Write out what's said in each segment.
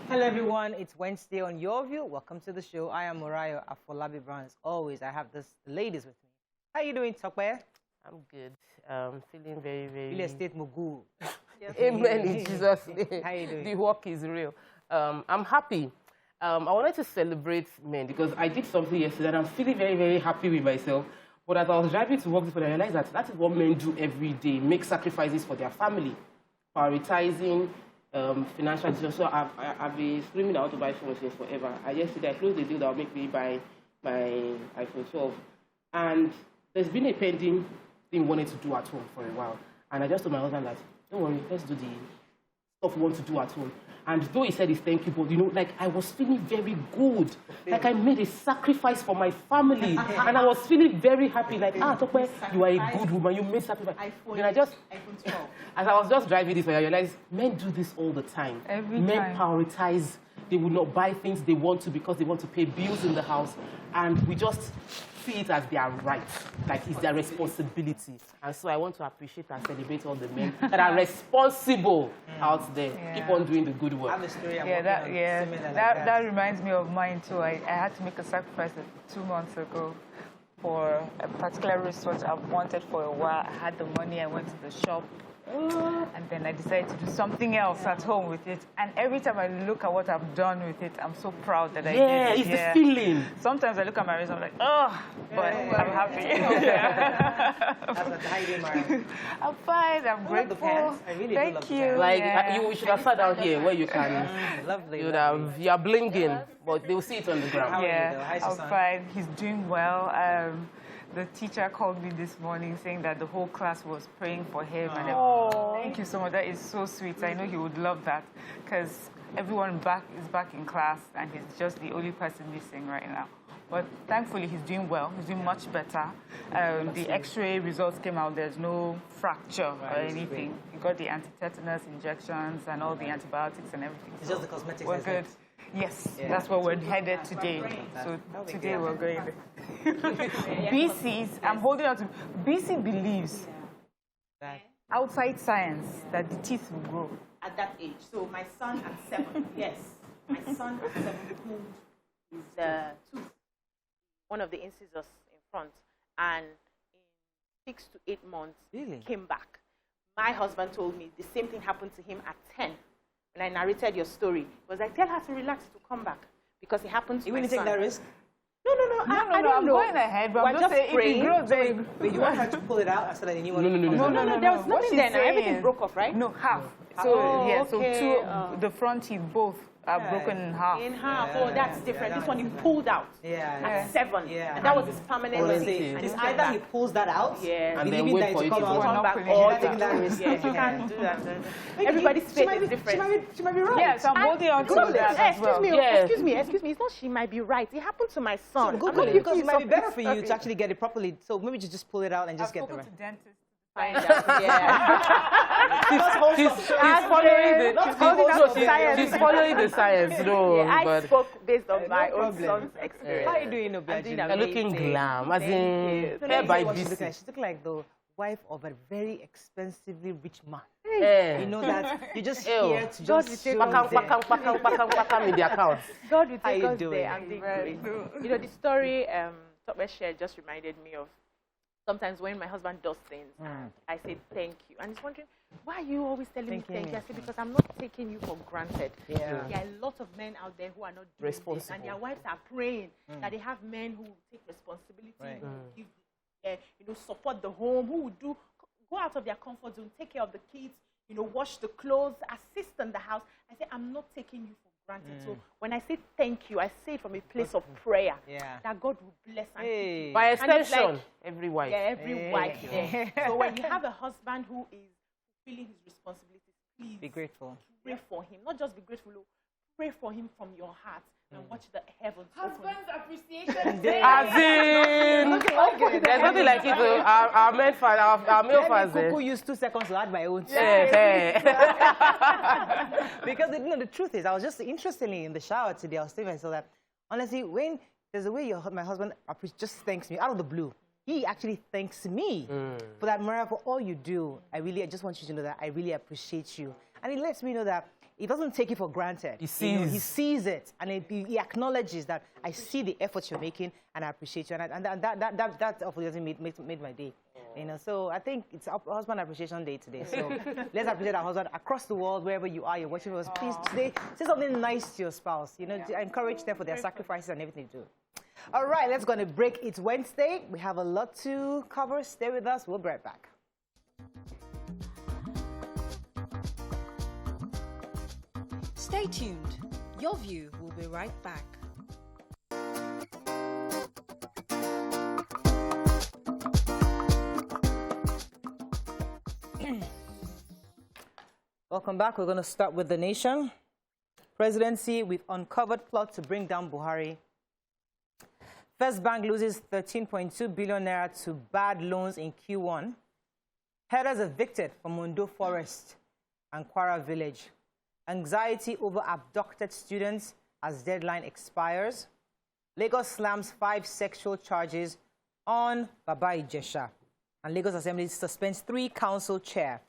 Hello everyone, it's Wednesday on Your View. Welcome to the show. I am Morayo Afolabi Brown. As always, I have the ladies with me. How are you doing, Tokwe? I'm good. Feeling very, very... Real estate mogul. Yes. Amen in Jesus' name. How are you doing? The work is real. I'm happy. I wanted to celebrate men because I did something yesterday and I'm feeling very, very happy with myself. But as I was driving to work before, I realized that that is what men do every day, make sacrifices for their family, prioritizing financial decisions. So I've been screaming out to buy phone since forever. Yesterday I closed the deal that will make me buy my iPhone 12. And there's been a pending thing we wanted to do at home for a while. And I just told my husband that, don't worry, let's do the stuff we want to do at home. And though he said his thank you, but you know, like I was feeling very good. Like I made a sacrifice for my family. And I was feeling very happy. Like, Tokwe, you are a good woman, you made sacrifice. Then I just, as I was just driving this way, I realized men do this all the time. Men prioritize. They will not buy things they want to because they want to pay bills in the house. And we just see it as their right, like it's their responsibility. And so I want to appreciate and celebrate all the men that are responsible out there. Keep on doing the good work. That reminds me of mine too. I had to make a sacrifice 2 months ago for a particular resource I've wanted for a while. I had the money, I went to the shop. And then I decided to do something else at home with it. And every time I look at what I've done with it, I'm so proud that I did it. Yeah, it's the feeling. Sometimes I look at my results, I'm like, oh, but I'm happy. I'm fine, I'm grateful. I really Thank you. Like, you should have sat down here where you can, lovely. you are blinging, but they'll see it on the ground. Yeah, I'm fine. He's doing well. The teacher called me this morning saying that the whole class was praying for him. And thank you so much. That is so sweet. I know he would love that because everyone is back in class and he's just the only person missing right now. But thankfully, he's doing well. He's doing much better. The X-ray results came out. There's no fracture or anything. He got the anti-tetanus injections and all the antibiotics and everything. It's just the cosmetics. We're good. Yes, that's where we're headed today. So today we're going there. I'm holding on to, BC believes outside science that the teeth will grow. At that age. So my son at 7, yes. My son at 7 pulled his tooth, one of the incisors in front, and in 6 to 8 months, came back. My husband told me the same thing happened to him at 10. And I narrated your story. It was like, tell her to relax, to come back. Because it happened to my son. You really take that risk? No, I don't know. I'm going ahead, but I'm just saying, if he grows, then... Wait, you want her to pull it out after that and you want No, there was nothing there now. Everything broke off, right? No, half. So the front teeth both are broken in half. In half. Oh, that's different. This one he pulled out at 7. And that was his permanent mistake. And it's either he pulls that out, and then wait for it to come back, or taking that risk. Yeah, you can't do that. Everybody's faith is different. She might be right. Yes, I'm holding on to that as well. Excuse me. It's not she might be right. It happened to my son. So good, because it might be better for you to actually get it properly. So maybe just pull it out and just get the right. Find out. Yeah. She's following the science. No, I spoke based on my own son's experience. How are you doing, Obiaji? You're looking glam, as in hair by BC. She look like the wife of a very expensively rich man. Yeah. You know that you're just here to just show Pakam in the account. God will take you us doing? there. I'm doing great. You know, the story Tokwe shared just reminded me of sometimes when my husband does things, I say thank you. And he's wondering, why are you always telling me thank you? I say, because I'm not taking you for granted. There are a lot of men out there who are not doing this, and their wives are praying that they have men who will take responsibility, who will give, support the home, who will go out of their comfort zone, take care of the kids, wash the clothes, assist in the house. I say, I'm not taking you for granted. So when I say thank you, I say it from a place of prayer that God will bless and keep you. By extension, every wife. Yeah, every wife. Yeah. So when you have a husband who is fulfilling his responsibilities, please be grateful. Pray for him. Not just be grateful, pray for him from your heart and watch the heavens. Husband's appreciation. As in, there's nothing like it. Our male fans, our male fans. Kuku used 2 seconds to add my own. Because the truth is, I was just interestingly in the shower today. I was telling myself that honestly, when there's a way my husband just thanks me out of the blue. He actually thanks me for that, Mariah, for all you do. I just want you to know that I really appreciate you. And it lets me know that he doesn't take it for granted. He sees. He sees it, and he acknowledges that I see the efforts you're making, and I appreciate you. And that obviously made my day. So I think it's Husband Appreciation Day today. So let's appreciate our husband across the world, wherever you are, you're watching us. Please today say something nice to your spouse. To encourage them for their sacrifices and everything they do. All right, let's go on a break. It's Wednesday. We have a lot to cover. Stay with us. We'll be right back. Stay tuned. Your View will be right back. Welcome back. We're going to start with the nation. Presidency with uncovered plot to bring down Buhari. First Bank loses 13.2 billion naira to bad loans in Q1. Herders evicted from Mondo Forest and Kwara Village. Anxiety over abducted students as deadline expires. Lagos slams 5 sexual charges on Baba Ijesha. And Lagos Assembly suspends 3 council chair.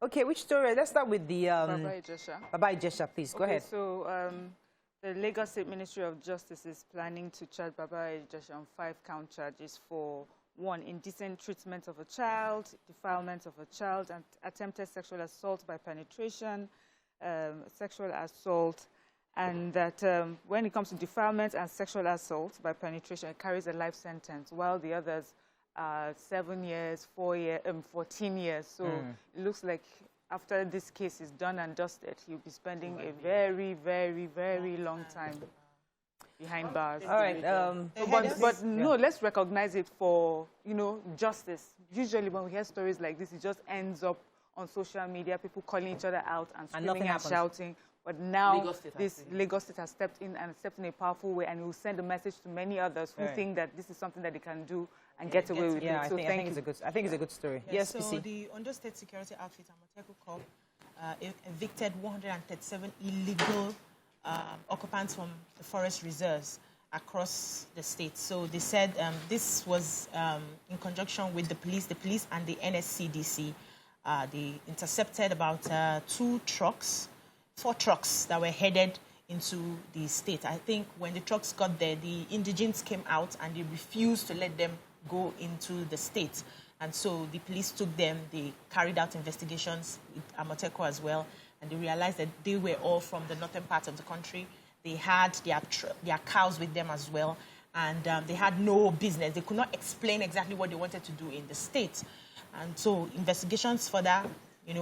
Okay, which story? Let's start with the... Baba Ijesha. Baba Ijesha, please. Go ahead. So the Lagos State Ministry of Justice is planning to charge Baba Ijesha on 5 count charges for 1, indecent treatment of a child, defilement of a child, and attempted sexual assault by penetration, sexual assault, and that when it comes to defilement and sexual assault by penetration, it carries a life sentence, while the others are 7 years, 4 years, 14 years. So it looks like after this case is done and dusted, he'll be spending a very, very, very long time behind bars. All right. But no, let's recognize it for, justice. Usually when we hear stories like this, it just ends up on social media, people calling each other out and screaming and shouting. But now Lagos State has stepped in and stepped in a powerful way, and it will send a message to many others who think that this is something that they can do and get away with it. So I think it's a good story. Yes, so PC. the Ondo State Security Outfit, Amoteco Corp, evicted 137 illegal occupants from the forest reserves across the state. So they said this was in conjunction with the police and the NSCDC. They intercepted about 4 trucks that were headed into the state. I think when the trucks got there, the indigents came out and they refused to let them go into the state. And so the police took them, they carried out investigations with Amoteco as well, and they realized that they were all from the northern part of the country. They had their cows with them as well, and they had no business. They could not explain exactly what they wanted to do in the state. And so investigations further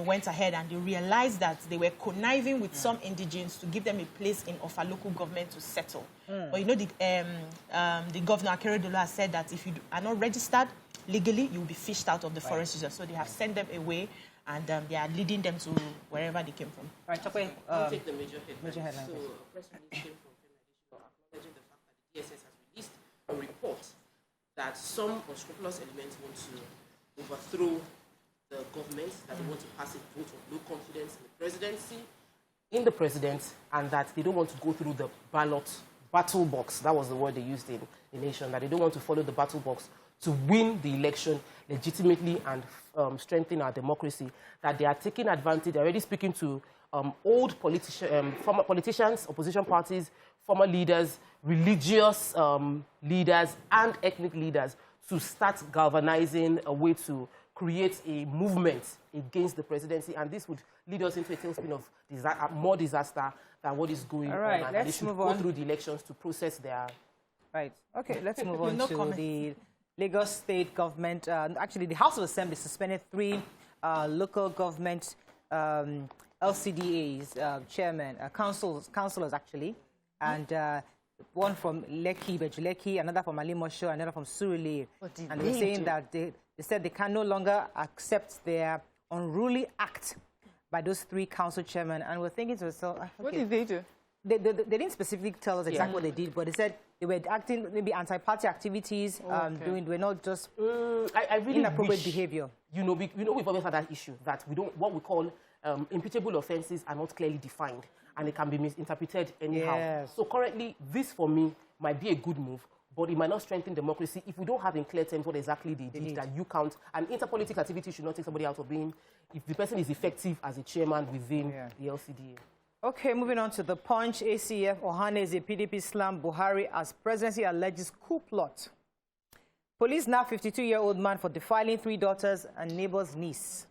went ahead, and they realized that they were conniving with some indigents to give them a place in Offa local government to settle. But the governor, Akeredolu, has said that if you are not registered legally, you will be fished out of the forest reserve. So they have sent them away, and they are leading them to wherever they came from. All right, Chokwe, I'll take the major headline. So a press release came from acknowledging the fact that the DSS has released a report that some unscrupulous elements want to overthrow the government, that they want to pass a vote of no confidence in the presidency, in the president, and that they don't want to go through the battle box. That was the word they used in the nation, that they don't want to follow the battle box to win the election legitimately and strengthen our democracy, that they are taking advantage. They're already speaking to old former politicians, opposition parties, former leaders, religious leaders, and ethnic leaders to start galvanizing a way to create a movement against the presidency, and this would lead us into a tailspin of more disaster than what is going on. And Let's they should move on. go through the elections to process their... Right. Okay, let's move on to the Lagos State government. Actually, the House of Assembly suspended 3 local government LCDAs, chairmen, councillors actually, and one from Bejuleki, another from Alimosho, another from Surulere. And they were saying that they said they can no longer accept their unruly act by those 3 council chairmen. And we're thinking to ourselves, okay, What did they do? They didn't specifically tell us exactly what they did, but they said they were acting maybe anti-party activities, we're not just I really inappropriate behavior. We've always had that issue that what we call imputable offences are not clearly defined, and it can be misinterpreted anyhow. Yes. So currently, this for me might be a good move, but it might not strengthen democracy if we don't have in clear terms what exactly they did, that you count. And interpolitical activity should not take somebody out of being, if the person is effective as a chairman within the LCDA. Okay, moving on to the Punch. ACF Ohaneze PDP slammed Buhari as presidency alleges coup plot. Police nab 52-year-old man for defiling 3 daughters and neighbor's niece.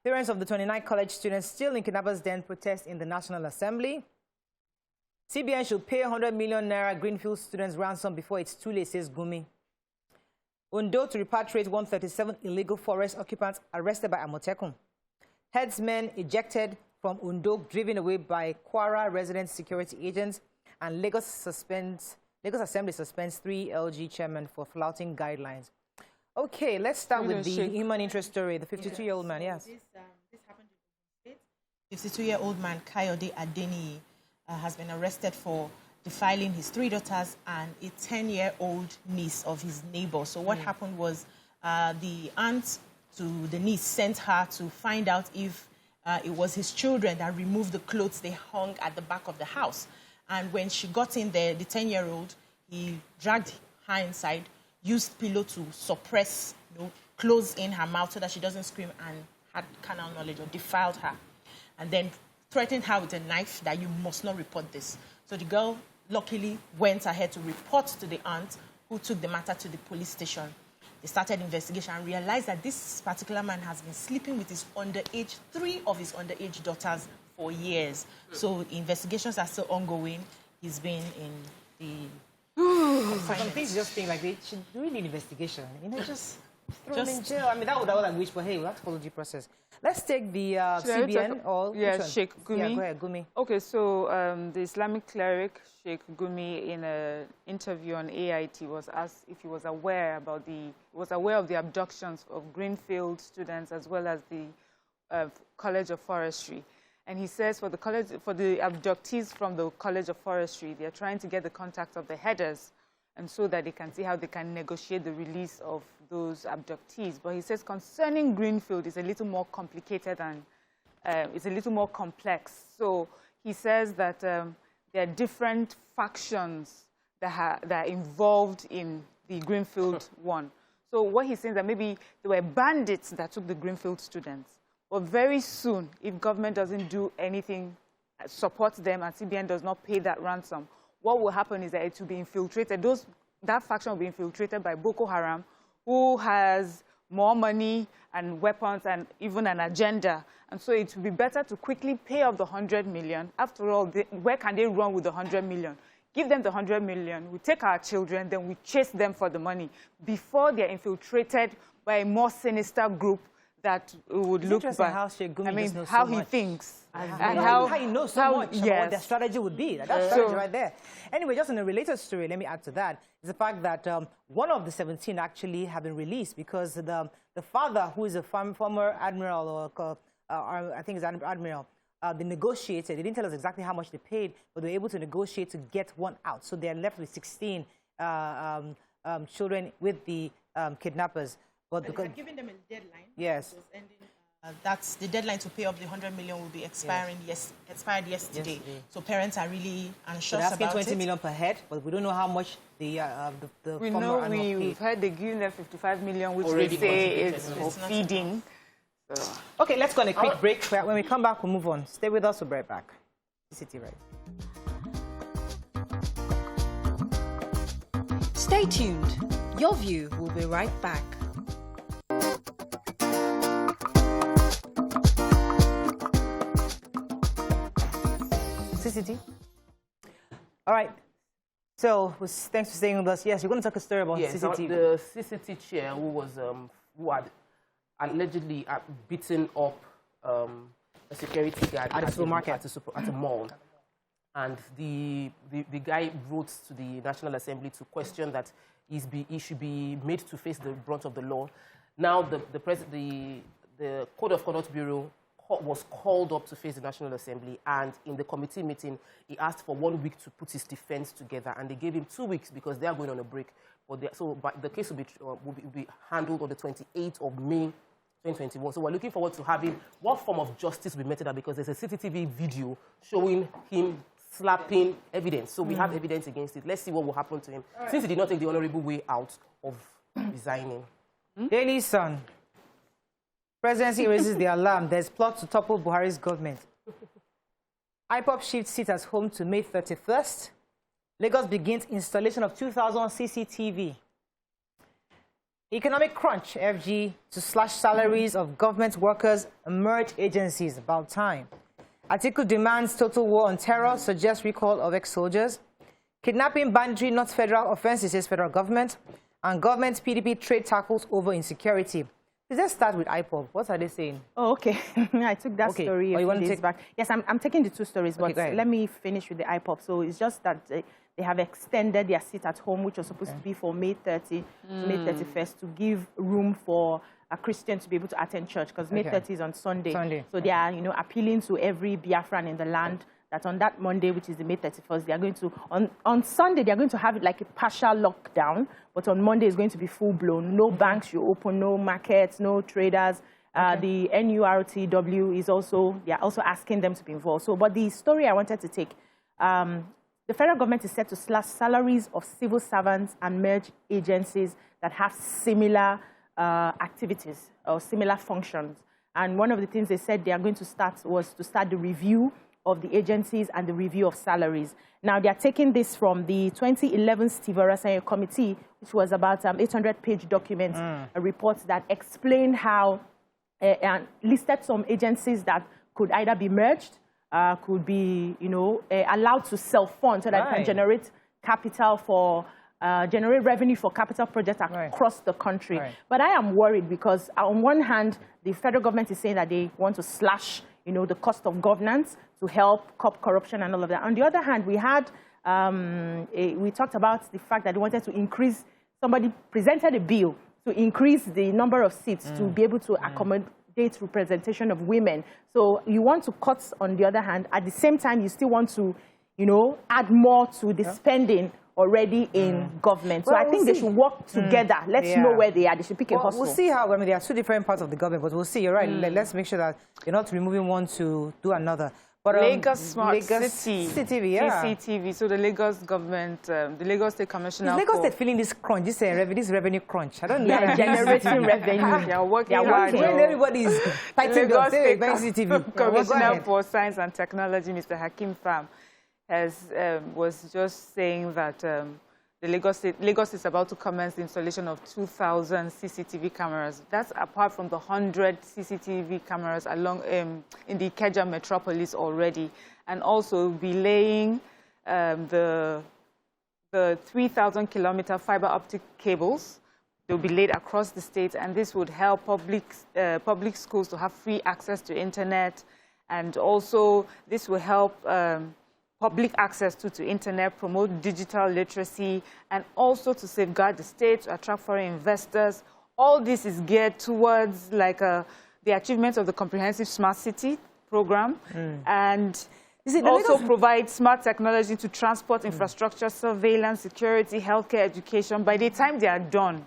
Parents of the 29 college students still in kidnappers' den protest in the National Assembly. CBN should pay 100 million naira Greenfield students ransom before it's too late, says Gumi. Ondo to repatriate 137 illegal forest occupants arrested by Amotekun. Headsmen ejected from Ondo, driven away by Kwara resident security agents, and Lagos Assembly suspends 3 LG chairmen for flouting guidelines. Okay, let's start with the human interest story. The 52-year-old man, yes. This happened in the state. 52-year-old man Kayode Adeniyi has been arrested for defiling his 3 daughters and a 10-year-old niece of his neighbor. So what happened was the aunt to the niece sent her to find out if it was his children that removed the clothes they hung at the back of the house. And when she got in there, the 10-year-old, he dragged her inside, used pillow to suppress, close in her mouth so that she doesn't scream, and had carnal knowledge or defiled her. And then threatened her with a knife that you must not report this. So the girl luckily went ahead to report to the aunt, who took the matter to the police station. They started investigation and realized that this particular man has been sleeping with his underage, 3 of his underage daughters for years. So investigations are still ongoing. He's been in the Some things just think like they should do an investigation. Just throw him in jail. I mean, that would have wish, but hey, we have to follow due process. Let's take the CBN. Sheikh Gumi. Yeah, go ahead, Gumi. Okay, so the Islamic cleric Sheikh Gumi, in an interview on AIT, was asked if he was aware of the abductions of Greenfield students as well as the College of Forestry. And he says for the abductees from the College of Forestry, they are trying to get the contact of the headers, and so that they can see how they can negotiate the release of those abductees. But he says concerning Greenfield, it's a little more complicated and it's a little more complex. So he says that there are different factions that are involved in the Greenfield one. So what he's saying is that maybe there were bandits that took the Greenfield students. But very soon, if government doesn't do anything, support them, and CBN does not pay that ransom, what will happen is that it will be infiltrated. That faction will be infiltrated by Boko Haram, who has more money and weapons and even an agenda. And so it would be better to quickly pay off the 100 million. After all, where can they run with the 100 million? Give them the 100 million, we take our children, then we chase them for the money before they're infiltrated by a more sinister group that would look back. How he thinks. And how he knows so much about what their strategy would be. That's strategy right there. Anyway, just in a related story, let me add to that, is the fact that one of the 17 actually have been released because the father, who is a former admiral, or I think is an admiral, they negotiated. They didn't tell us exactly how much they paid, but they were able to negotiate to get one out. So they're left with 16 children with the kidnappers. But they had given them a deadline. Yes. It was ending, that's the deadline to pay off the 100 million will be expiring. Expired yesterday. So parents are really anxious about it. They're asking 20 million per head, but we don't know how much the we've heard they give them 55 million, which already they say is for feeding. So. Okay, let's go on a quick break. When we come back, we'll move on. Stay with us. We'll be right back. City Right. Stay tuned. Your View will be right back. CCT. All right. So, thanks for staying with us. Yes, you're going to talk a story about CCT. The CCT chair who had allegedly beaten up a security guard at a supermarket, at a mall. And the guy wrote to the National Assembly to question that he should be made to face the brunt of the law. Now, the Code of Conduct Bureau was called up to face the National Assembly, and in the committee meeting, he asked for 1 week to put his defense together, and they gave him 2 weeks because they are going on a break. But the case will be handled on the 28th of May, 2021. So we're looking forward to having what form of justice will be meted at, because there's a CCTV video showing him slapping evidence. So we have evidence against it. Let's see what will happen to him, since he did not take the honorable way out of resigning. Daily Sun. Presidency raises the alarm. There's plot to topple Buhari's government. IPOB shifts seat as home to May 31st. Lagos begins installation of 2,000 CCTV. Economic crunch, FG to slash salaries of government workers, merge agencies, about time. Atiku demands total war on terror, suggests recall of ex-soldiers. Kidnapping, banditry, not federal offenses, says federal government. And government PDP trade tackles over insecurity. Let's start with IPOB. What are they saying? Oh, okay. I took that story a few days back. Yes, I'm taking the two stories, but let me finish with the IPOB. So it's just that they have extended their sit at home, which was supposed to be for May 30 to May 31st, to give room for a Christian to be able to attend church, because May 30 is on Sunday. So they are, appealing to every Biafran in the land that on that Monday, which is the May 31st, they are going to, on Sunday, they are going to have it like a partial lockdown, but on Monday it's going to be full-blown. No banks should open, no markets, no traders. The NURTW is also, they are also asking them to be involved. So, but the story I wanted to take, the federal government is set to slash salaries of civil servants and merge agencies that have similar activities or similar functions. And one of the things they said they are going to start was to start the review of the agencies and the review of salaries. Now, they are taking this from the 2011 Steve Orasanyo Committee, which was about 800-page document, a report that explained how and listed some agencies that could either be merged, could be, allowed to self-fund so that it can generate capital for, generate revenue for capital projects across the country. But I am worried because on one hand, the federal government is saying that they want to slash, the cost of governance to help curb corruption and all of that. On the other hand, we had, we talked about the fact that they wanted to increase, somebody presented a bill to increase the number of seats to be able to accommodate representation of women. So you want to cut on the other hand. At the same time, you still want to, add more to the spending already in government. So I think they should work together. Let's know where they are. They should pick a hustle. We'll see how, there are two different parts of the government, but we'll see. You're right. Let's make sure that you're not removing one to do another. But Lagos Smart City, CCTV, so the Lagos government, the Lagos State Commissioner. Is Lagos State feeling this crunch, this revenue crunch? I don't know. They are generating revenue. They are working hard. When everybody's fighting Lagos State CCTV. Commissioner for Science and Technology, Mr. Hakim Pham, was just saying that the Lagos is about to commence the installation of 2,000 CCTV cameras. That's apart from the 100 CCTV cameras along in the Ikeja metropolis already, and also be laying the 3,000-kilometer fiber optic cables. They'll be laid across the state, and this would help public schools to have free access to internet, and also this will help public access to internet, promote digital literacy, and also to safeguard the state, to attract foreign investors. All this is geared towards the achievement of the Comprehensive Smart City program, and also provide smart technology to transport infrastructure, surveillance, security, healthcare, education. By the time they are done,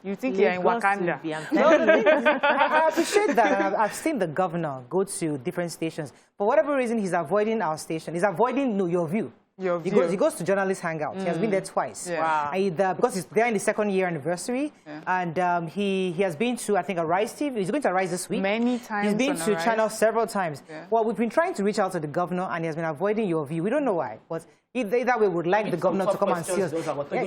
you think you're in Wakanda. I appreciate that. And I've seen the governor go to different stations. For whatever reason, he's avoiding our station. He's avoiding your view. He goes to journalist hangout. He has been there twice. Wow. Because he's there in the second year anniversary. And he has been to, I think, Arise TV. He's going to Arise this week. Many times. He's been to Channel several times. Well, we've been trying to reach out to the governor, and he has been avoiding your view. We don't know why. But either way, we would like the governor to come and see us.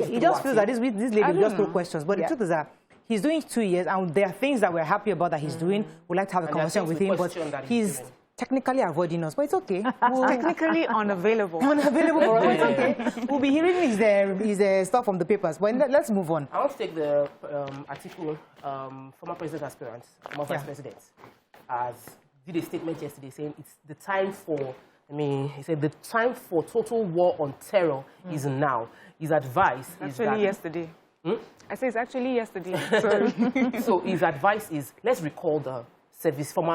He just feels that this lady will just throw questions. But the truth is that he's doing 2 years, and there are things that we're happy about that he's doing. We'd like to have a conversation with him, but he's technically avoiding us, but it's okay. Technically unavailable. Unavailable for us, it's okay. We'll be hearing his stuff from the papers. But let's move on. I want to take the article, former president aspirant, former vice president, did a statement yesterday saying it's the time for, he said the time for total war on terror is now. His advice is that... Actually yesterday. I say it's actually yesterday. Sorry. So his advice is, let's recall the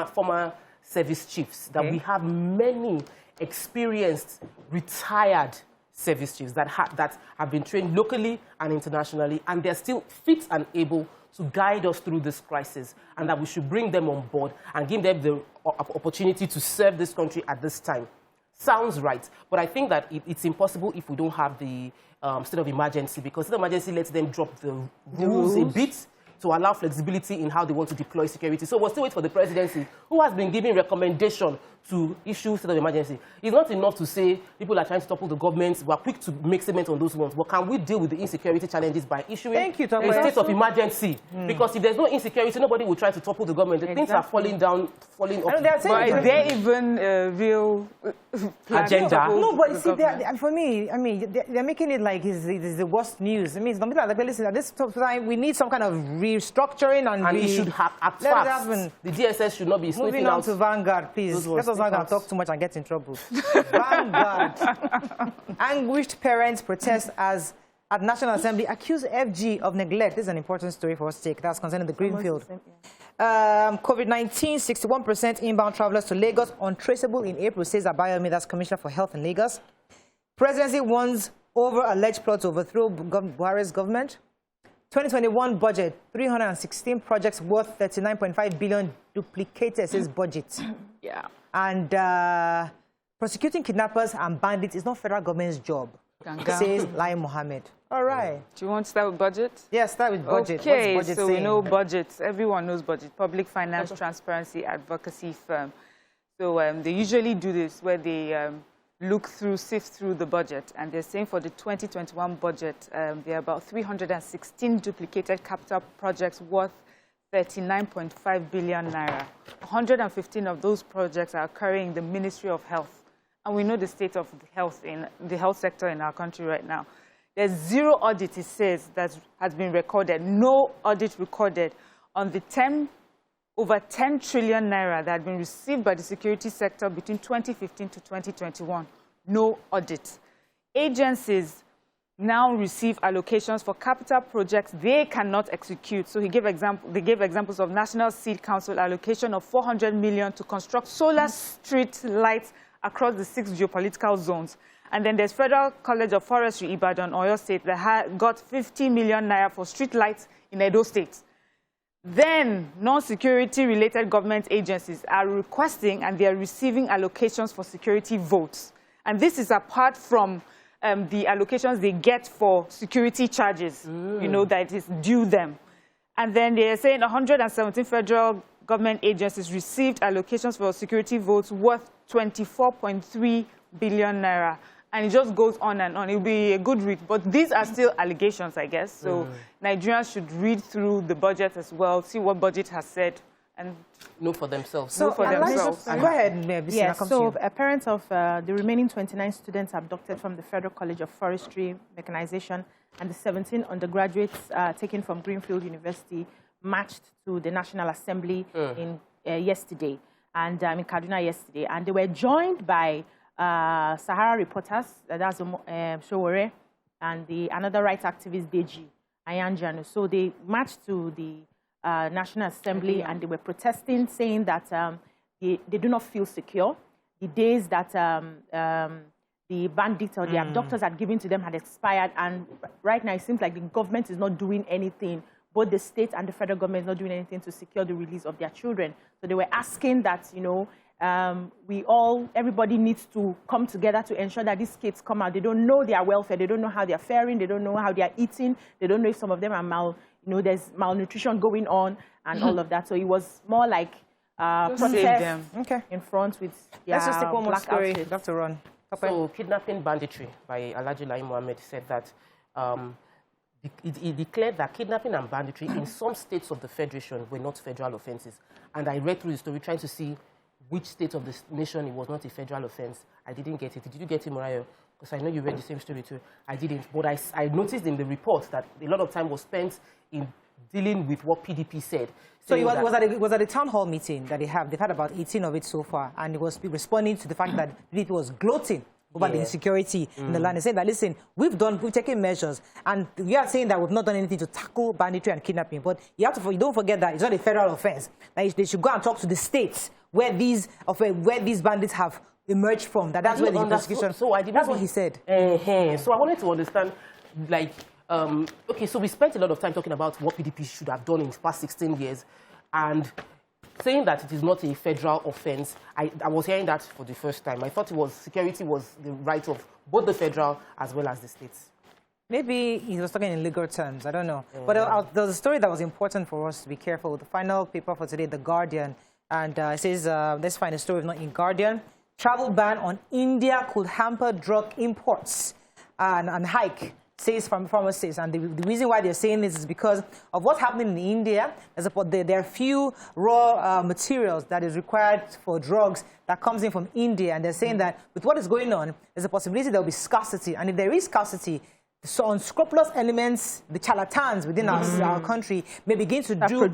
former service chiefs, that we have many experienced, retired service chiefs that have been trained locally and internationally, and they're still fit and able to guide us through this crisis, and that we should bring them on board and give them the opportunity to serve this country at this time. Sounds right, but I think that it's impossible if we don't have the state of emergency, because state of emergency lets them drop the rules a bit. to allow flexibility in how they want to deploy security. So we'll still wait for the presidency, who has been giving recommendation to issue state of emergency. It's not enough to say people are trying to topple the government. We're quick to make statements on those ones. But can we deal with the insecurity challenges by issuing a state of emergency? Because if there's no insecurity, nobody will try to topple the government. The things are falling off. But is there even a real agenda? No, but you see, for me, I mean, they're making it like it's the worst news. I mean, it's not like, listen, at this time, we need some kind of restructuring and it should act fast. The DSS should not be sniffing out. Moving on to Vanguard, please. Let us not talk too much and get in trouble. Vanguard. Anguished parents protest as at National Assembly accuse FG of neglect. This is an important story for us to take. That's concerning the Greenfield. COVID-19, 61% inbound travelers to Lagos untraceable in April, says Abayomi, that's Commissioner for Health in Lagos. Presidency warns over alleged plot to overthrow Buhari's government. 2021 budget, 316 projects worth 39.5 billion duplicated, says budget. Yeah. And prosecuting kidnappers and bandits is not federal government's job, says Lai Mohammed. All right. Do you want to start with budget? Yeah, start with budget. Okay, what's budget so saying? we know budgets. Everyone knows budget. Public Finance Transparency Advocacy Firm. So they usually do this where they sift through the budget. And they're saying for the 2021 budget, there are about 316 duplicated capital projects worth 39.5 billion naira. 115 of those projects are occurring in the Ministry of Health. And we know the state of the health sector in our country right now. There's zero audit, it says, that has been recorded. No audit recorded on the over 10 trillion naira that had been received by the security sector between 2015 to 2021. No audit. Agencies now receive allocations for capital projects they cannot execute. So they gave examples of National Seed Council allocation of 400 million to construct solar street lights across the 6 geopolitical zones. And then there's Federal College of Forestry, Ibadan, Oyo State, that got 50 million naira for street lights in Edo State. Then non-security related government agencies are requesting and they are receiving allocations for security votes. And this is apart from the allocations they get for security charges, you know, that is due them. And then they are saying 117 federal government agencies received allocations for security votes worth 24.3 billion naira. And it just goes on and on. It will be a good read. But these are still allegations, I guess. So Nigerians should read through the budget as well, see what budget has said, and know for themselves. So, go ahead, Bisi. Yes, so parents of the remaining 29 students abducted from the Federal College of Forestry, Mechanization, and the 17 undergraduates taken from Greenfield University marched to the National Assembly yesterday, and in Kaduna yesterday. And they were joined by Sahara reporters, that's Showore, and another rights activist, Deji Ayanjanu. So they marched to the National Assembly and they were protesting, saying that they do not feel secure. The days that the bandits or the abductors had given to them had expired, and right now it seems like the government is not doing anything. Both the state and the federal government is not doing anything to secure the release of their children. So they were asking that, you know, everybody needs to come together to ensure that these kids come out. They don't know their welfare. They don't know how they're faring. They don't know how they're eating. They don't know if some of them are there's malnutrition going on and all of that. So it was more like protest in front with Let's just take one more story, Dr. Ron. So kidnapping banditry by Alhaji Lai Mohammed said that he declared that kidnapping and banditry in some states of the Federation were not federal offenses. And I read through the story trying to see which state of the nation it was not a federal offense. I didn't get it. Did you get it, Morayo? Because I know you read the same story too. I didn't. But I noticed in the report that a lot of time was spent in dealing with what PDP said. So it was at a town hall meeting that they have. They've had about 18 of it so far. And it was responding to the fact that PDP was gloating over the insecurity in the land. They said that, listen, we've taken measures. And we are saying that we've not done anything to tackle banditry and kidnapping. But you don't forget that it's not a federal offense. That they should go and talk to the states where these bandits have emerged from. That's where the investigation. That's what he said. So I wanted to understand, like, okay, so we spent a lot of time talking about what PDP should have done in the past 16 years, and saying that it is not a federal offense. I was hearing that for the first time. I thought security was the right of both the federal as well as the states. Maybe he was talking in legal terms. I don't know. But there was a story that was important for us to be careful. The final paper for today, The Guardian. And it says, let's find a story, if not in Guardian. Travel ban on India could hamper drug imports and hike, says pharmacists. And the reason why they're saying this is because of what's happening in India. There are few raw materials that is required for drugs that comes in from India. And they're saying that with what is going on, there's a possibility there will be scarcity. And if there is scarcity, so unscrupulous elements, the charlatans within our country, may begin to do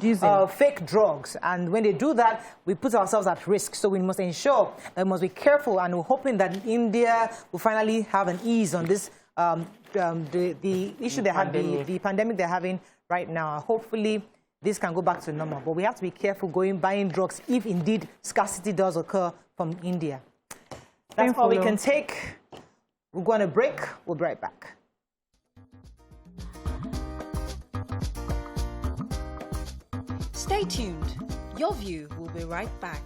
fake drugs. And when they do that, we put ourselves at risk. So we must ensure that we must be careful. And we're hoping that India will finally have an ease on this, the issue they have, the pandemic they're having right now. Hopefully, this can go back to normal. But we have to be careful buying drugs if indeed scarcity does occur from India. That's all we can take. We'll go on a break. We'll be right back. Stay tuned. Your View will be right back.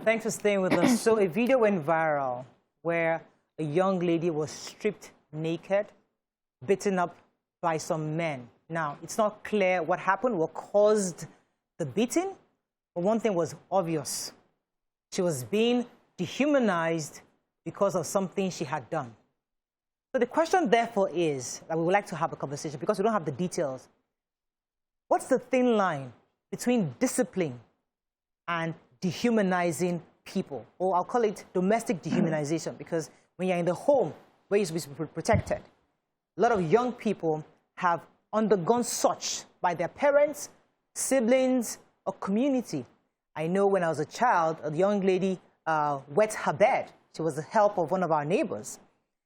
Thanks for staying with us. So a video went viral where a young lady was stripped naked, beaten up by some men. Now, it's not clear what happened, what caused the beating. But one thing was obvious. She was being dehumanized because of something she had done. So the question, therefore, is that we would like to have a conversation because we don't have the details. What's the thin line between discipline and dehumanizing people? Or I'll call it domestic dehumanization, because when you're in the home where you're supposed to be protected, a lot of young people have undergone such by their parents, siblings, or community. I know when I was a child, a young lady wet her bed. She was the help of one of our neighbors.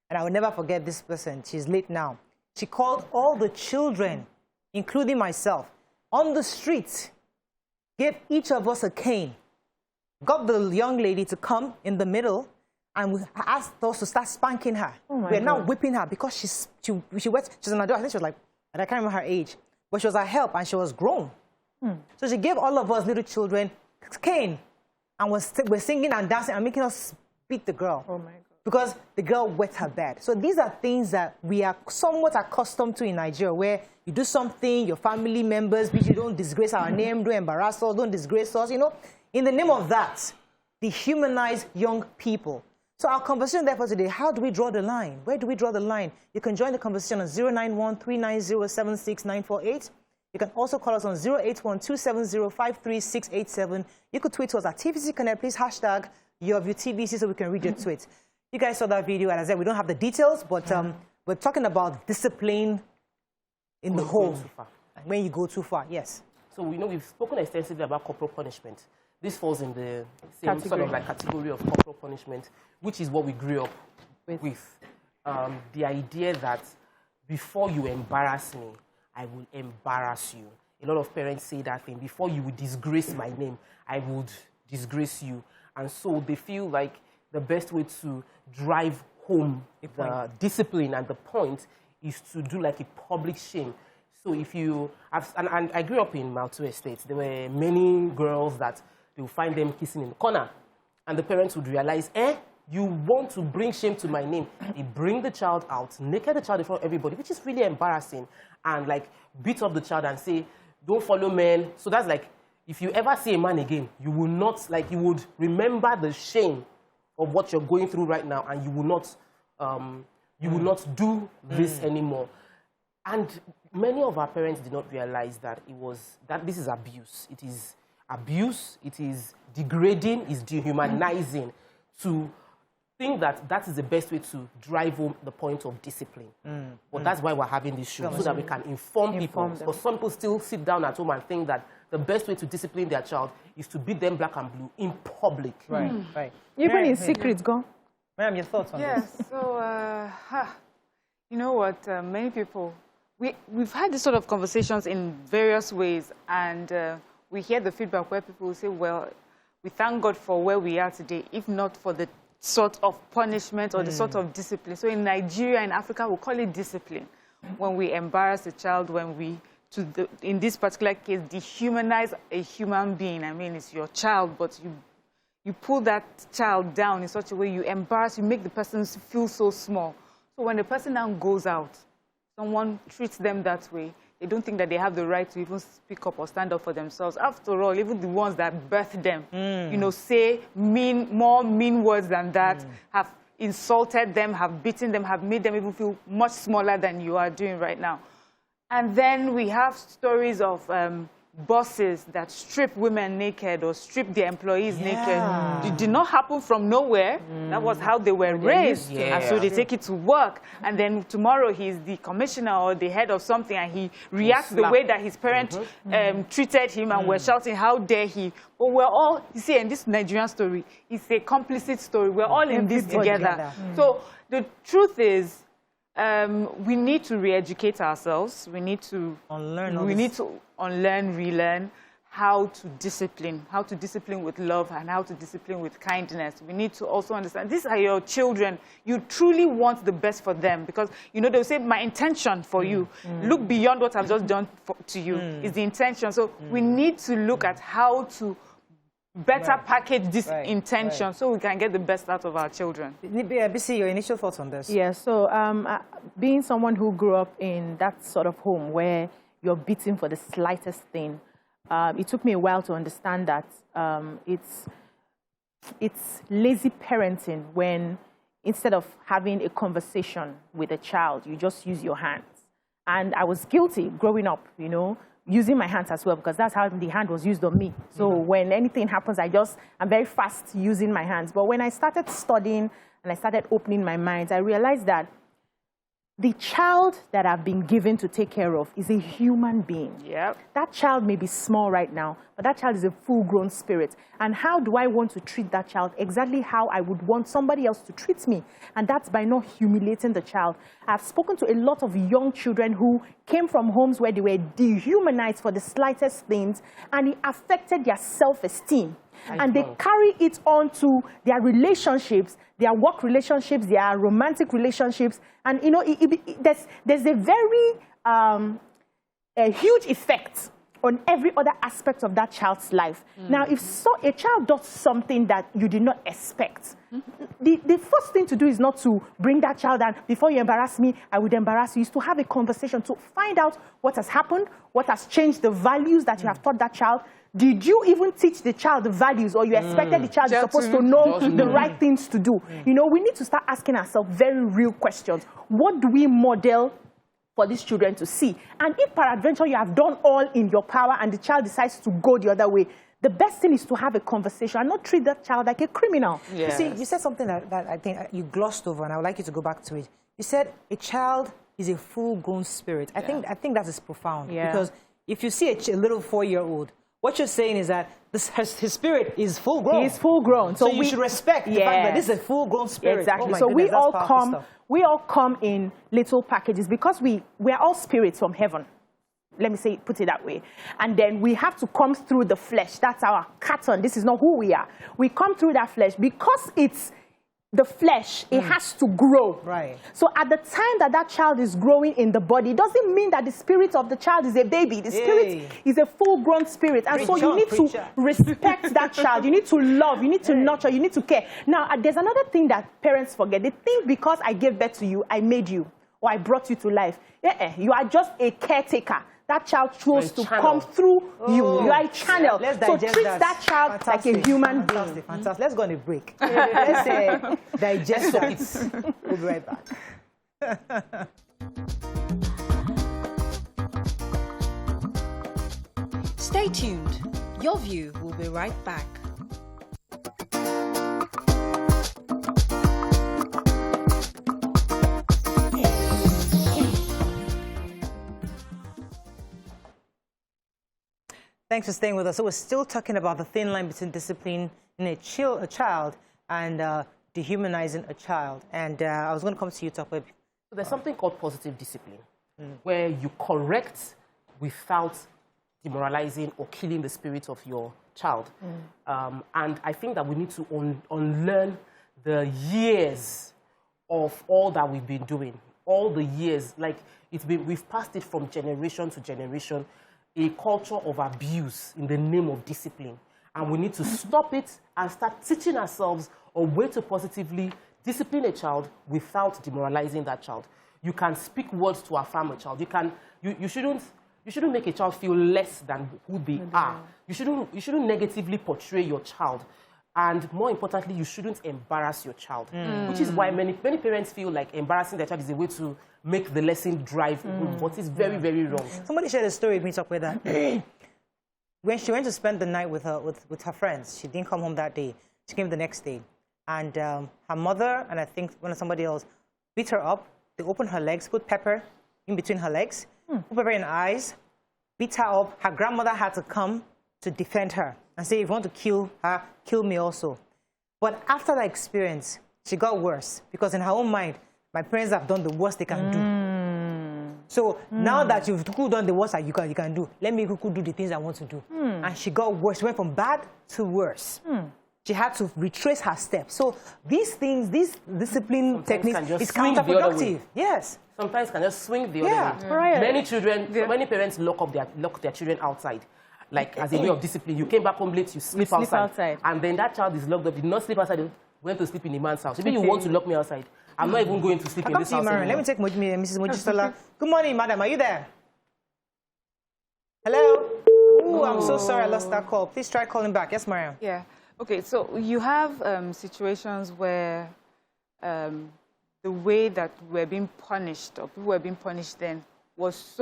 And I will never forget this person. She's late now. She called all the children, including myself, on the street, gave each of us a cane, got the young lady to come in the middle, and we asked us to start spanking her. We're now whipping her because she's an adult. I think she was like, and I can't remember her age, but she was our help and she was grown. So she gave all of us little children cane and we're singing and dancing and making us beat the girl. Oh my God. Because the girl wet her bed. So these are things that we are somewhat accustomed to in Nigeria, where you do something, your family members, you don't disgrace our name, don't embarrass us, don't disgrace us, In the name of that, dehumanize young people. So our conversation therefore today, how do we draw the line? Where do we draw the line? You can join the conversation on 091-390-76948. You can also call us on 081-270-53687. You could tweet us at TVC Connect. Please hashtag YourViewTVC so we can read your tweets. You guys saw that video, and as I said, we don't have the details, but we're talking about discipline in the home. When you go too far, yes. So we've spoken extensively about corporal punishment. This falls in the same sort of category of corporal punishment, which is what we grew up with. The idea that before you embarrass me, I will embarrass you. A lot of parents say that thing. Before you would disgrace my name, I would disgrace you. And so they feel like the best way to drive home the discipline and the point is to do like a public shame. So if you have, and I grew up in Malto Estates, there were many girls that they would find them kissing in the corner. And the parents would realize, you want to bring shame to my name. They bring the child out, naked the child in front of everybody, which is really embarrassing, and beat up the child and say, don't follow men. So that's if you ever see a man again, you will not, you would remember the shame of what you're going through right now, and you will not do this anymore. And many of our parents did not realize that this is abuse. It is abuse, it is degrading, it's dehumanizing to think that is the best way to drive home the point of discipline. But that's why we're having this show, so that we can inform people. But some people still sit down at home and think that the best way to discipline their child is to beat them black and blue in public. Right. Even in secret, go. Ma'am, your thoughts on this? Yes, so, you know what, many people, we've had this sort of conversations in various ways, and we hear the feedback where people will say, well, we thank God for where we are today, if not for the sort of punishment or the sort of discipline. So in Nigeria, in Africa, we'll call it discipline. when we embarrass a child, when we, in this particular case, dehumanize a human being. I mean, it's your child, but you pull that child down in such a way, you embarrass, you make the person feel so small. So when the person now goes out, someone treats them that way, they don't think that they have the right to even speak up or stand up for themselves. After all, even the ones that birthed them, you know, say more mean words than that, have insulted them, have beaten them, have made them even feel much smaller than you are doing right now. And then we have stories of bosses that strip women naked or strip their employees naked. It did not happen from nowhere. That was how they were raised. And so they take it to work. And then tomorrow he's the commissioner or the head of something and he reacts the way that his parents treated him and were shouting, how dare he? But we're all, you see, in this Nigerian story, it's a complicit story. We're all in this together. So the truth is, we need to re-educate ourselves. We need to unlearn, relearn how to discipline with love and how to discipline with kindness. We need to also understand these are your children. You truly want the best for them because, you know, they'll say, my intention for you, look beyond what I've just done to you, is the intention. So we need to look at how to better package this intention so we can get the best out of our children. BC, your initial thoughts on this? Yeah, so being someone who grew up in that sort of home where you're beaten for the slightest thing, it took me a while to understand that it's lazy parenting when instead of having a conversation with a child, you just use your hands. And I was guilty growing up, you know, using my hands as well, because that's how the hand was used on me. So when anything happens, I'm very fast using my hands. But when I started studying and I started opening my mind, I realized that the child that I've been given to take care of is a human being. Yep. That child may be small right now, but that child is a full-grown spirit. And how do I want to treat that child? Exactly how I would want somebody else to treat me. And that's by not humiliating the child. I've spoken to a lot of young children who came from homes where they were dehumanized for the slightest things, and it affected their self-esteem. And they carry it on to their relationships, their work relationships, their romantic relationships. And, you know, there's a very a huge effect on every other aspect of that child's life. Now, if a child does something that you did not expect, the first thing to do is not to bring that child down. Before you embarrass me, I would embarrass you. Is to have a conversation to find out what has happened, what has changed the values that you have taught that child. Did you even teach the child the values, or you expected the child is supposed to know the right things to do? You know, we need to start asking ourselves very real questions. What do we model for these children to see? And if peradventure you have done all in your power and the child decides to go the other way, the best thing is to have a conversation and not treat that child like a criminal. Yes. You see, you said something that I think you glossed over, and I would like you to go back to it. You said a child is a full-grown spirit. I think that is profound. Because if you see a little 4-year-old, what you're saying is that his spirit is full-grown. He's full-grown. So you should respect the fact that this is a full-grown spirit. Exactly. Oh so goodness, we all come in little packages because we are all spirits from heaven. Let me put it that way. And then we have to come through the flesh. That's our pattern. This is not who we are. We come through that flesh because it's the flesh, it has to grow. Right. So at the time that child is growing in the body, it doesn't mean that the spirit of the child is a baby. The spirit is a full-grown spirit. And so you need to respect that child. You need to love. You need to nurture. You need to care. Now, there's another thing that parents forget. They think because I gave birth to you, I made you, or I brought you to life. You are just a caretaker. That child chose to come through you. You are a channel. So treat that child like a human being. Fantastic. Let's go on a break. Let's digest that. We'll be right back. Stay tuned. Your View will be right back. Thanks for staying with us. So we're still talking about the thin line between disciplining a child and dehumanizing a child. And I was going to come to you, Tokwe. So there's something called positive discipline, where you correct without demoralizing or killing the spirit of your child. And I think that we need to unlearn the years of all that we've been doing, all the years, like we've passed it from generation to generation, a culture of abuse in the name of discipline. And we need to stop it and start teaching ourselves a way to positively discipline a child without demoralizing that child. You can speak words to affirm a child. You shouldn't make a child feel less than who they are. You shouldn't negatively portray your child. And more importantly, you shouldn't embarrass your child, which is why many parents feel like embarrassing their child is a way to make the lesson drive home, but it's very, very wrong. Somebody shared a story with me, talk with that. When she went to spend the night with her friends, she didn't come home that day. She came the next day. And her mother, and I think somebody else, beat her up. They opened her legs, put pepper in between her legs, put pepper in her eyes, beat her up. Her grandmother had to come to defend her and say, if you want to kill her, kill me also. But after that experience, she got worse because in her own mind, my parents have done the worst they can do. So now that you've done the worst that you can do, let me do the things I want to do. And she got worse. She went from bad to worse. She had to retrace her steps. So these things, these discipline techniques, is counterproductive. Yes. Sometimes can just swing the other way. Many children, many parents lock their children outside. Like as a way of discipline, you came back home late, you sleep outside. And then that child is locked up, did not sleep outside, went to sleep in a man's house. Maybe you want to lock me outside. I'm not even going to sleep in this house anymore. Let me take Mrs. Mojisola. Good morning, madam. Are you there? Hello? Ooh, I'm so sorry I lost that call. Please try calling back. Yes, Mariam. Yeah. Okay, so you have situations where the way that we're being punished, or people were being punished then, was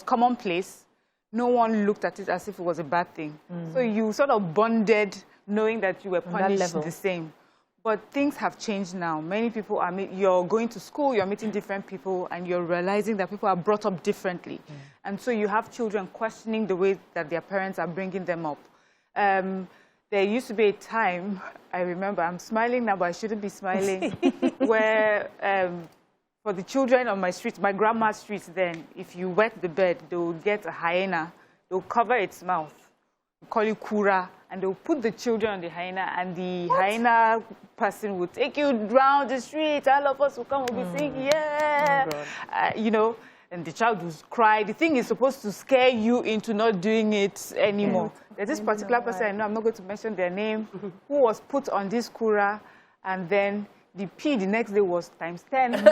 commonplace. No one looked at it as if it was a bad thing. So you sort of bonded knowing that you were punished the same. But things have changed now. Many people you're going to school, you're meeting different people, and you're realizing that people are brought up differently. And so you have children questioning the way that their parents are bringing them up. There used to be a time, I remember, I'm smiling now, but I shouldn't be smiling, where for the children on my street, my grandma's street then, if you wet the bed, they will get a hyena, they'll cover its mouth, call it kura, and they'll put the children on the hyena, and the hyena person will take you round the street, all of us will come, will be singing, yeah, you know, and the child will cry. The thing is supposed to scare you into not doing it anymore. There's this particular person, I know, I'm not going to mention their name, who was put on this kura, and then the P the next day was times 10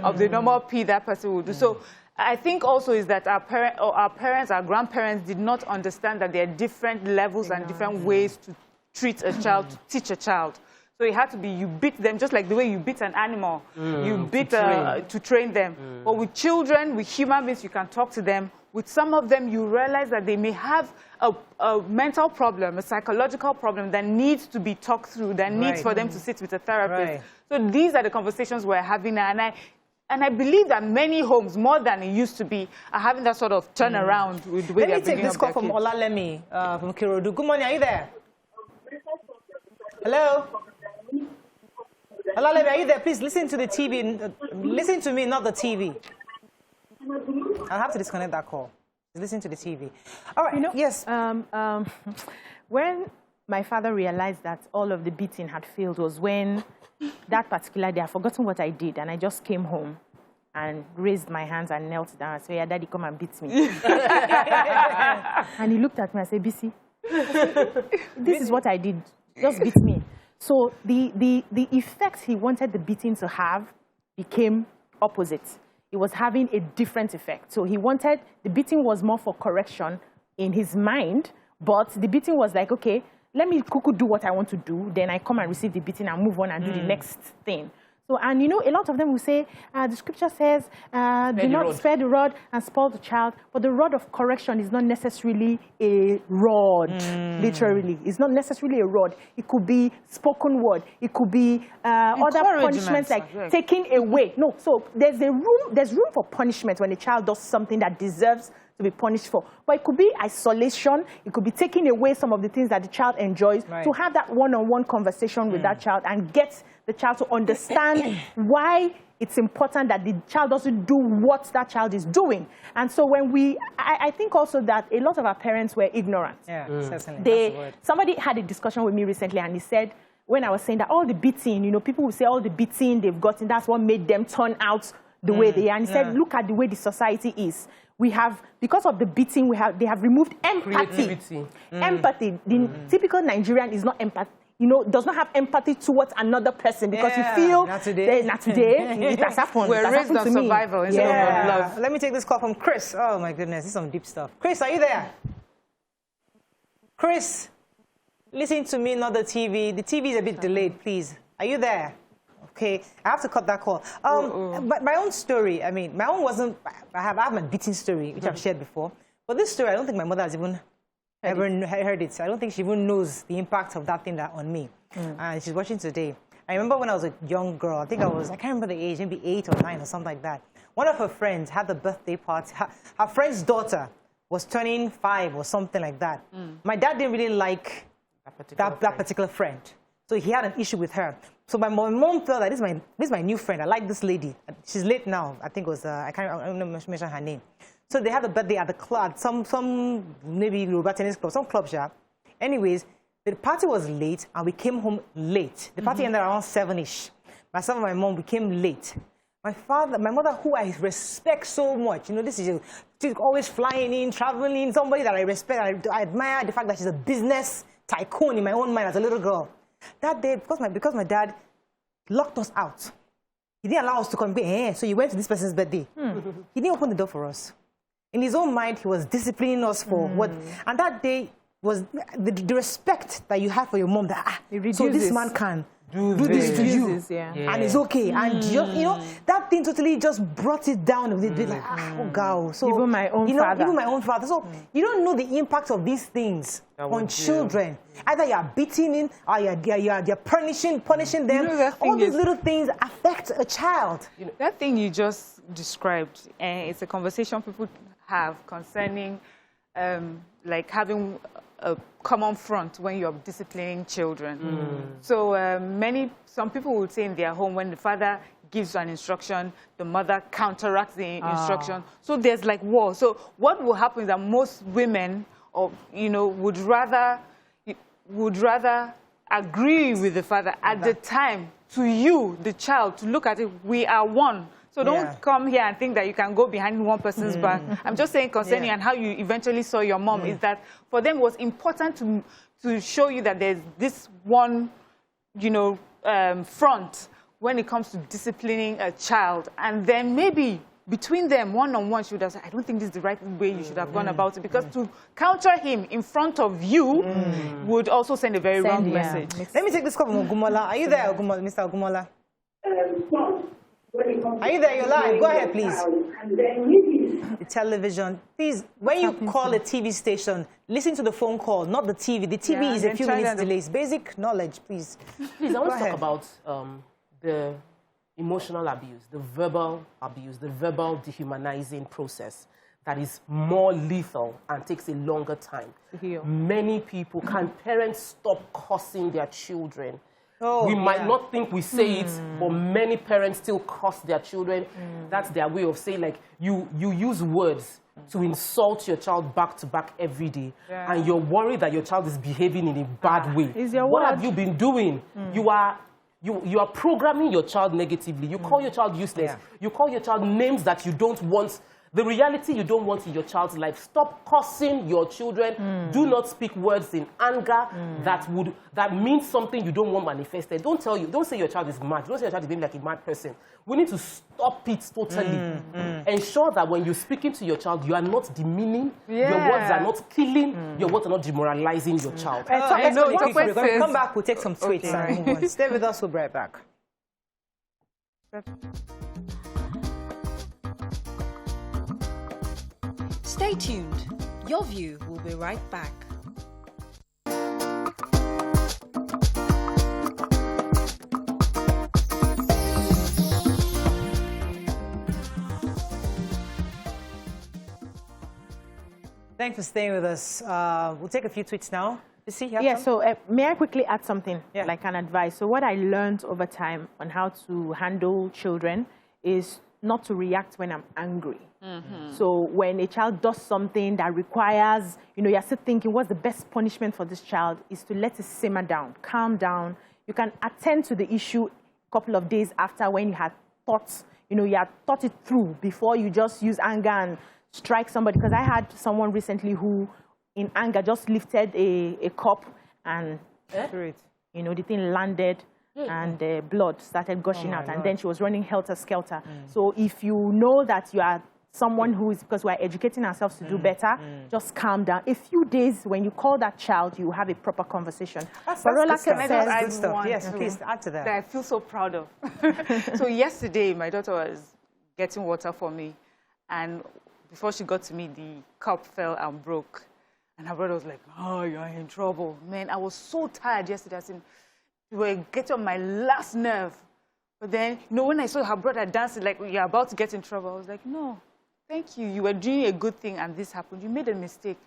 of the normal P that person would do. So I think also is that our parents, our grandparents did not understand that there are different levels and different ways to treat a child, to teach a child. So it had to be, you beat them just like the way you beat an animal. You beat to train them. But with children, with human beings, you can talk to them. With some of them, you realize that they may have a mental problem, a psychological problem that needs to be talked through, that needs for them to sit with a therapist. So these are the conversations we're having now. And I believe that many homes, more than it used to be, are having that sort of turnaround with the way they're bringing up their kids. Let me take this call from Olalemi from Kirodu. Good morning, are you there? Hello? Olalemi, are you there? Please listen to the TV. Listen to me, not the TV. I'll have to disconnect that call. Listen to the TV. All right, yes. When my father realized that all of the beating had failed was when that particular day, I've forgotten what I did, and I just came home and raised my hands and knelt down and said, yeah, Daddy, come and beat me. And he looked at me and said, BC, this is what I did. Just beat me. So the effect he wanted the beating to have became opposite. It was having a different effect. So he wanted, the beating was more for correction in his mind, but the beating was like, okay, let me do what I want to do, then I come and receive the beating and move on and do the next thing. So, and you know, a lot of them will say, the scripture says, do not spare the rod and spoil the child, but the rod of correction is not necessarily a rod, literally. It's not necessarily a rod. It could be spoken word. It could be other punishments like taking away. No, so there's room for punishment when a child does something that deserves to be punished for. But it could be isolation. It could be taking away some of the things that the child enjoys, to have that one-on-one conversation with that child and get the child to understand why it's important that the child doesn't do what that child is doing. And so when I think also that a lot of our parents were ignorant. Yeah, certainly. Somebody had a discussion with me recently, and he said, when I was saying that all the beating, you know, people will say all the beating they've gotten, that's what made them turn out the way they are. And he said, look at the way the society is. We have, because of the beating, they have removed empathy. Empathy. The typical Nigerian is not empathy. Does not have empathy towards another person because you feel not today. It has happened. We're raised on survival instead of love. Let me take this call from Chris. Oh my goodness, this is some deep stuff. Chris, are you there? Chris, listen to me, not the TV. The TV is a bit delayed, please. Are you there? Okay, I have to cut that call. But my own story, I mean, my own wasn't, I have my beating story, which I've shared before. But this story, I don't think my mother has even ever heard it. So I don't think she even knows the impact of that thing on me. And she's watching today. I remember when I was a young girl, I can't remember the age, maybe 8 or 9 or something like that. One of her friends had the birthday party. Her friend's daughter was turning 5 or something like that. My dad didn't really like that particular friend. So he had an issue with her. So my mom felt that this is my new friend. I like this lady. She's late now. I think it was, I don't mention her name. So they had a birthday at the club, some maybe Yoruba tennis club, some club shop. Anyways, the party was late and we came home late. The party ended around 7-ish. Myself and my mom, we came late. My mother, who I respect so much, she's always flying in, traveling, somebody that I respect. I admire the fact that she's a business tycoon in my own mind as a little girl. That day, because my dad locked us out, he didn't allow us to come. So he went to this person's birthday. He didn't open the door for us. In his own mind, he was disciplining us for what. And that day was the respect that you have for your mom. That so this man can do this to you, and it's okay. And that thing totally just brought it down a little bit. Like, oh God. So even my own father. Even my own father. So you don't know the impact of these things on children. Either you are beating in, or you're punishing them. All these little things affect a child. That thing you just described, it's a conversation people have concerning like having a common front when you're disciplining children. So some people would say in their home, when the father gives an instruction, the mother counteracts the instruction. So there's like war. So what will happen is that most women, would rather agree with the father at the time. To you, the child, to look at it, we are one. So don't come here and think that you can go behind one person's back. I'm just saying concerning and how you eventually saw your mom is that for them it was important to show you that there's this one, front when it comes to disciplining a child. And then maybe between them, one-on-one, she would have said, I don't think this is the right way you should have gone about it. Because to counter him in front of you would also send a very wrong message. Let me take this call from Ogumola. Are you there, Mr. Ogumola? Are you there? You're live. Go ahead, please. The television. Please, when you call a TV station, listen to the phone call, not the TV. The TV is a few minutes delay. It's basic knowledge, please. Please, I want to talk about the emotional abuse, the verbal abuse, the verbal dehumanizing process that is more lethal and takes a longer time. Many people, can parents stop cursing their children? We might not think we say it, but many parents still curse their children. That's their way of saying, like, you use words to insult your child back to back every day, and you're worried that your child is behaving in a bad way. What have you been doing? You are programming your child negatively. You call your child useless. You call your child names that you don't want. The reality you don't want in your child's life. Stop cursing your children. Do not speak words in anger that means something you don't want manifested. Don't say your child is mad. Don't say your child is being like a mad person. We need to stop it totally. Ensure that when you're speaking to your child, you are not demeaning. Your words are not killing. Your words are not demoralizing your child. We're going to come back. We'll take some tweets. Stay with us. We'll be right back. Stay tuned. Your View will be right back. Thanks for staying with us. We'll take a few tweets now. So may I quickly add something, like an advice? So what I learned over time on how to handle children is not to react when I'm angry. So when a child does something that requires, you're still thinking, what's the best punishment for this child, is to let it simmer down, calm down. You can attend to the issue a couple of days after when you have thought, you had thought it through before you just use anger and strike somebody. Because I had someone recently who, in anger, just lifted a cup and, the thing landed and blood started gushing out. And then she was running helter-skelter. So if you know that you are someone who is, because we're educating ourselves to do better, just calm down. A few days, when you call that child, you have a proper conversation. That's good stuff. Yes, please add to that. That I feel so proud of. So yesterday, my daughter was getting water for me. And before she got to me, the cup fell and broke. And her brother was like, oh, you're in trouble. Man, I was so tired yesterday. I said, you were getting on my last nerve. But then, when I saw her brother dancing, like, you're about to get in trouble, I was like, no, thank you. You were doing a good thing, and this happened. You made a mistake.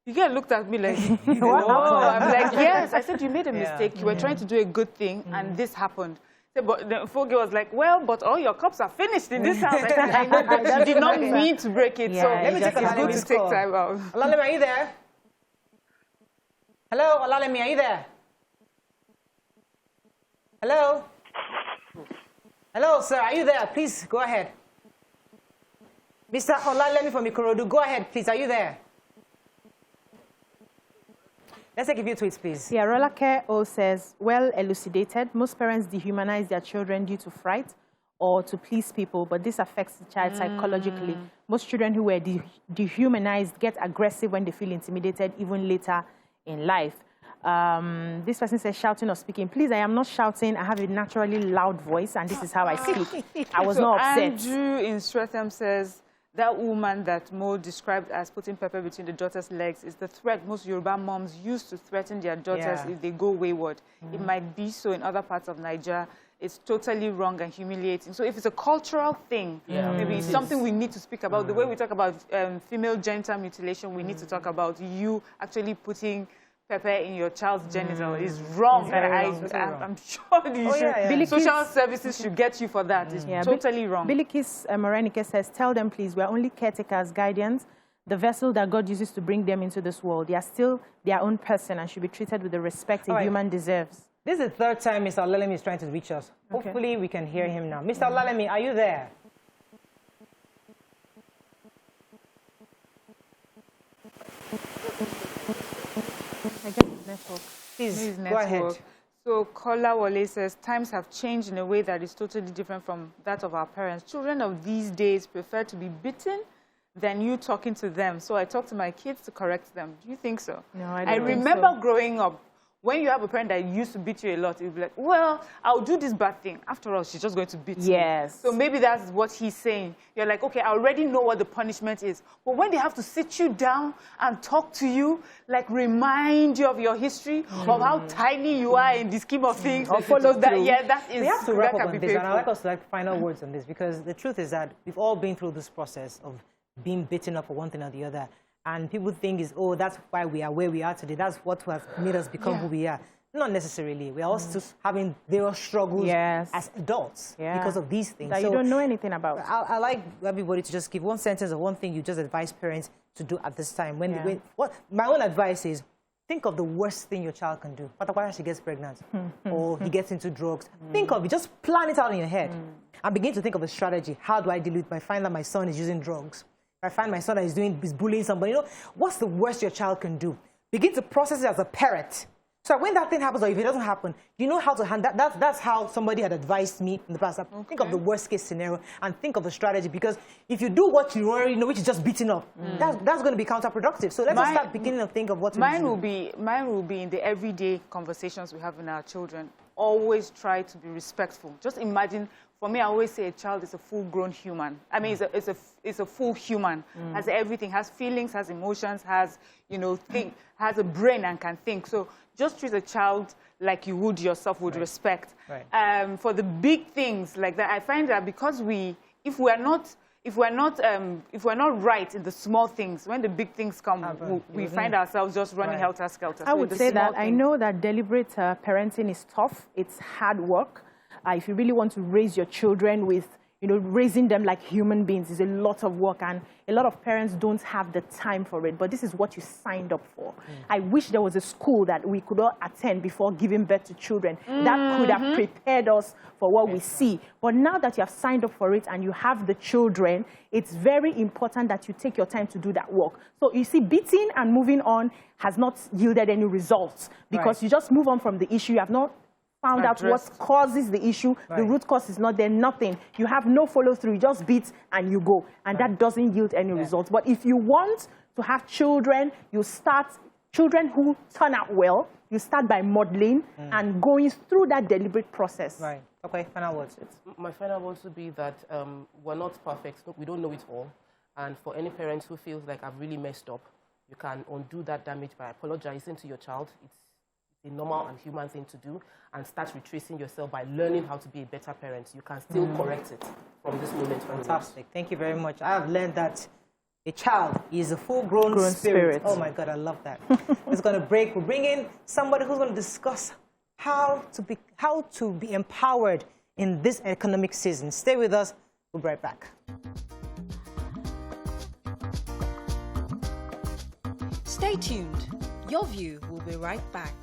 You guys looked at me like, I'm like, yes. I said, you made a mistake. You were trying to do a good thing, and this happened. But the Foge was like, well, but all your cups are finished in this house. I said, I know, but you did not mean to break it. So let me take time out. Olalemi, are you there? Hello, Olalemi, are you there? Hello? Hello, sir, are you there? Please, go ahead. Mr. Olalemi from Ikorodu, go ahead, please. Are you there? Let's take a few tweets, please. Yeah, Rolake O says, well elucidated. Most parents dehumanize their children due to fright or to please people, but this affects the child psychologically. Most children who were dehumanized get aggressive when they feel intimidated, even later in life. This person says, shouting or speaking. Please, I am not shouting. I have a naturally loud voice, and this is how I speak. I was not upset. Andrew in Streatham says, that woman that Mo described as putting pepper between the daughter's legs is the threat most Yoruba moms use to threaten their daughters if they go wayward. It might be so in other parts of Nigeria. It's totally wrong and humiliating. So if it's a cultural thing, maybe it's something we need to speak about. The way we talk about female genital mutilation, we need to talk about you actually putting pepper in your child's genital is wrong. I'm sure the social services should get you for that. It's totally wrong. Bilikis Morenike says, tell them, please, we are only caretakers, guardians, the vessel that God uses to bring them into this world. They are still their own person and should be treated with the respect a human deserves. This is the third time Mr. Olalemi is trying to reach us. Hopefully, we can hear him now. Mr. Olalemi, are you there? I guess it's network. Please, go ahead. So Kola Wale says, times have changed in a way that is totally different from that of our parents. Children of these days prefer to be beaten than you talking to them. So I talk to my kids to correct them. Do you think so? No, I don't I remember growing up, when you have a parent that used to beat you a lot, you'll be like, well, I'll do this bad thing. After all, she's just going to beat me. So maybe that's what he's saying. You're like, okay, I already know what the punishment is. But when they have to sit you down and talk to you, like remind you of your history, of how tiny you are in the scheme of things. Follow that, that is, we have to wrap up on this, painful. and I'd like us to final words on this, because the truth is that we've all been through this process of being beaten up for one thing or the other. And people think that's why we are where we are today. That's what has made us become who we are. Not necessarily. We are all still having various struggles as adults because of these things. That you don't know anything about. I like everybody to just give one sentence or one thing you just advise parents to do at this time. My own advice is, think of the worst thing your child can do. Why she gets pregnant or he gets into drugs. Think of it. Just plan it out in your head and begin to think of a strategy. How do I deal with it? If I find that my son is using drugs, I find my son is bullying somebody. What's the worst your child can do? Begin to process it as a parent. So when that thing happens, or if it doesn't happen, you know how to handle that. That's how somebody had advised me in the past. Think of the worst case scenario and think of a strategy. Because if you do what you already know, which is just beating up, that's going to be counterproductive. So let's just start beginning to think of what to do. Mine will be in the everyday conversations we have with our children. Always try to be respectful. Just imagine. For me, I always say a child is a full-grown human. I mean, it's a full human. Has everything, has feelings, has emotions, has has a brain and can think. So just treat a child like you would yourself with respect. For the big things like that, I find that because if we're not right in the small things, when the big things come, we find ourselves just running helter-skelter. I would say that I know that deliberate parenting is tough. It's hard work. If you really want to raise your children with, you know, raising them like human beings is a lot of work, and a lot of parents don't have the time for it, but this is what you signed up for. I wish there was a school that we could all attend before giving birth to children. That could have prepared us for what we see. But now that you have signed up for it and you have the children, it's very important that you take your time to do that work. So you see, beating and moving on has not yielded any results, because you just move on from the issue. You have not found out what causes the issue. The root cause is not there, nothing. You have no follow-through. You just beat and you go. And that doesn't yield any results. But if you want to have children, you start, children who turn out well, you start by modeling and going through that deliberate process. Right. Okay, final words. My final words would be that we're not perfect. We don't know it all. And for any parents who feels like I've really messed up, you can undo that damage by apologizing to your child. It's a normal and human thing to do, and start retracing yourself by learning how to be a better parent. You can still correct it from this moment onwards. Fantastic. Thank you very much. I have learned that a child is a full-grown spirit. Oh my God, I love that. It's going to break. We're bringing somebody who's going to discuss how to be empowered in this economic season. Stay with us. We'll be right back. Stay tuned. Your View will be right back.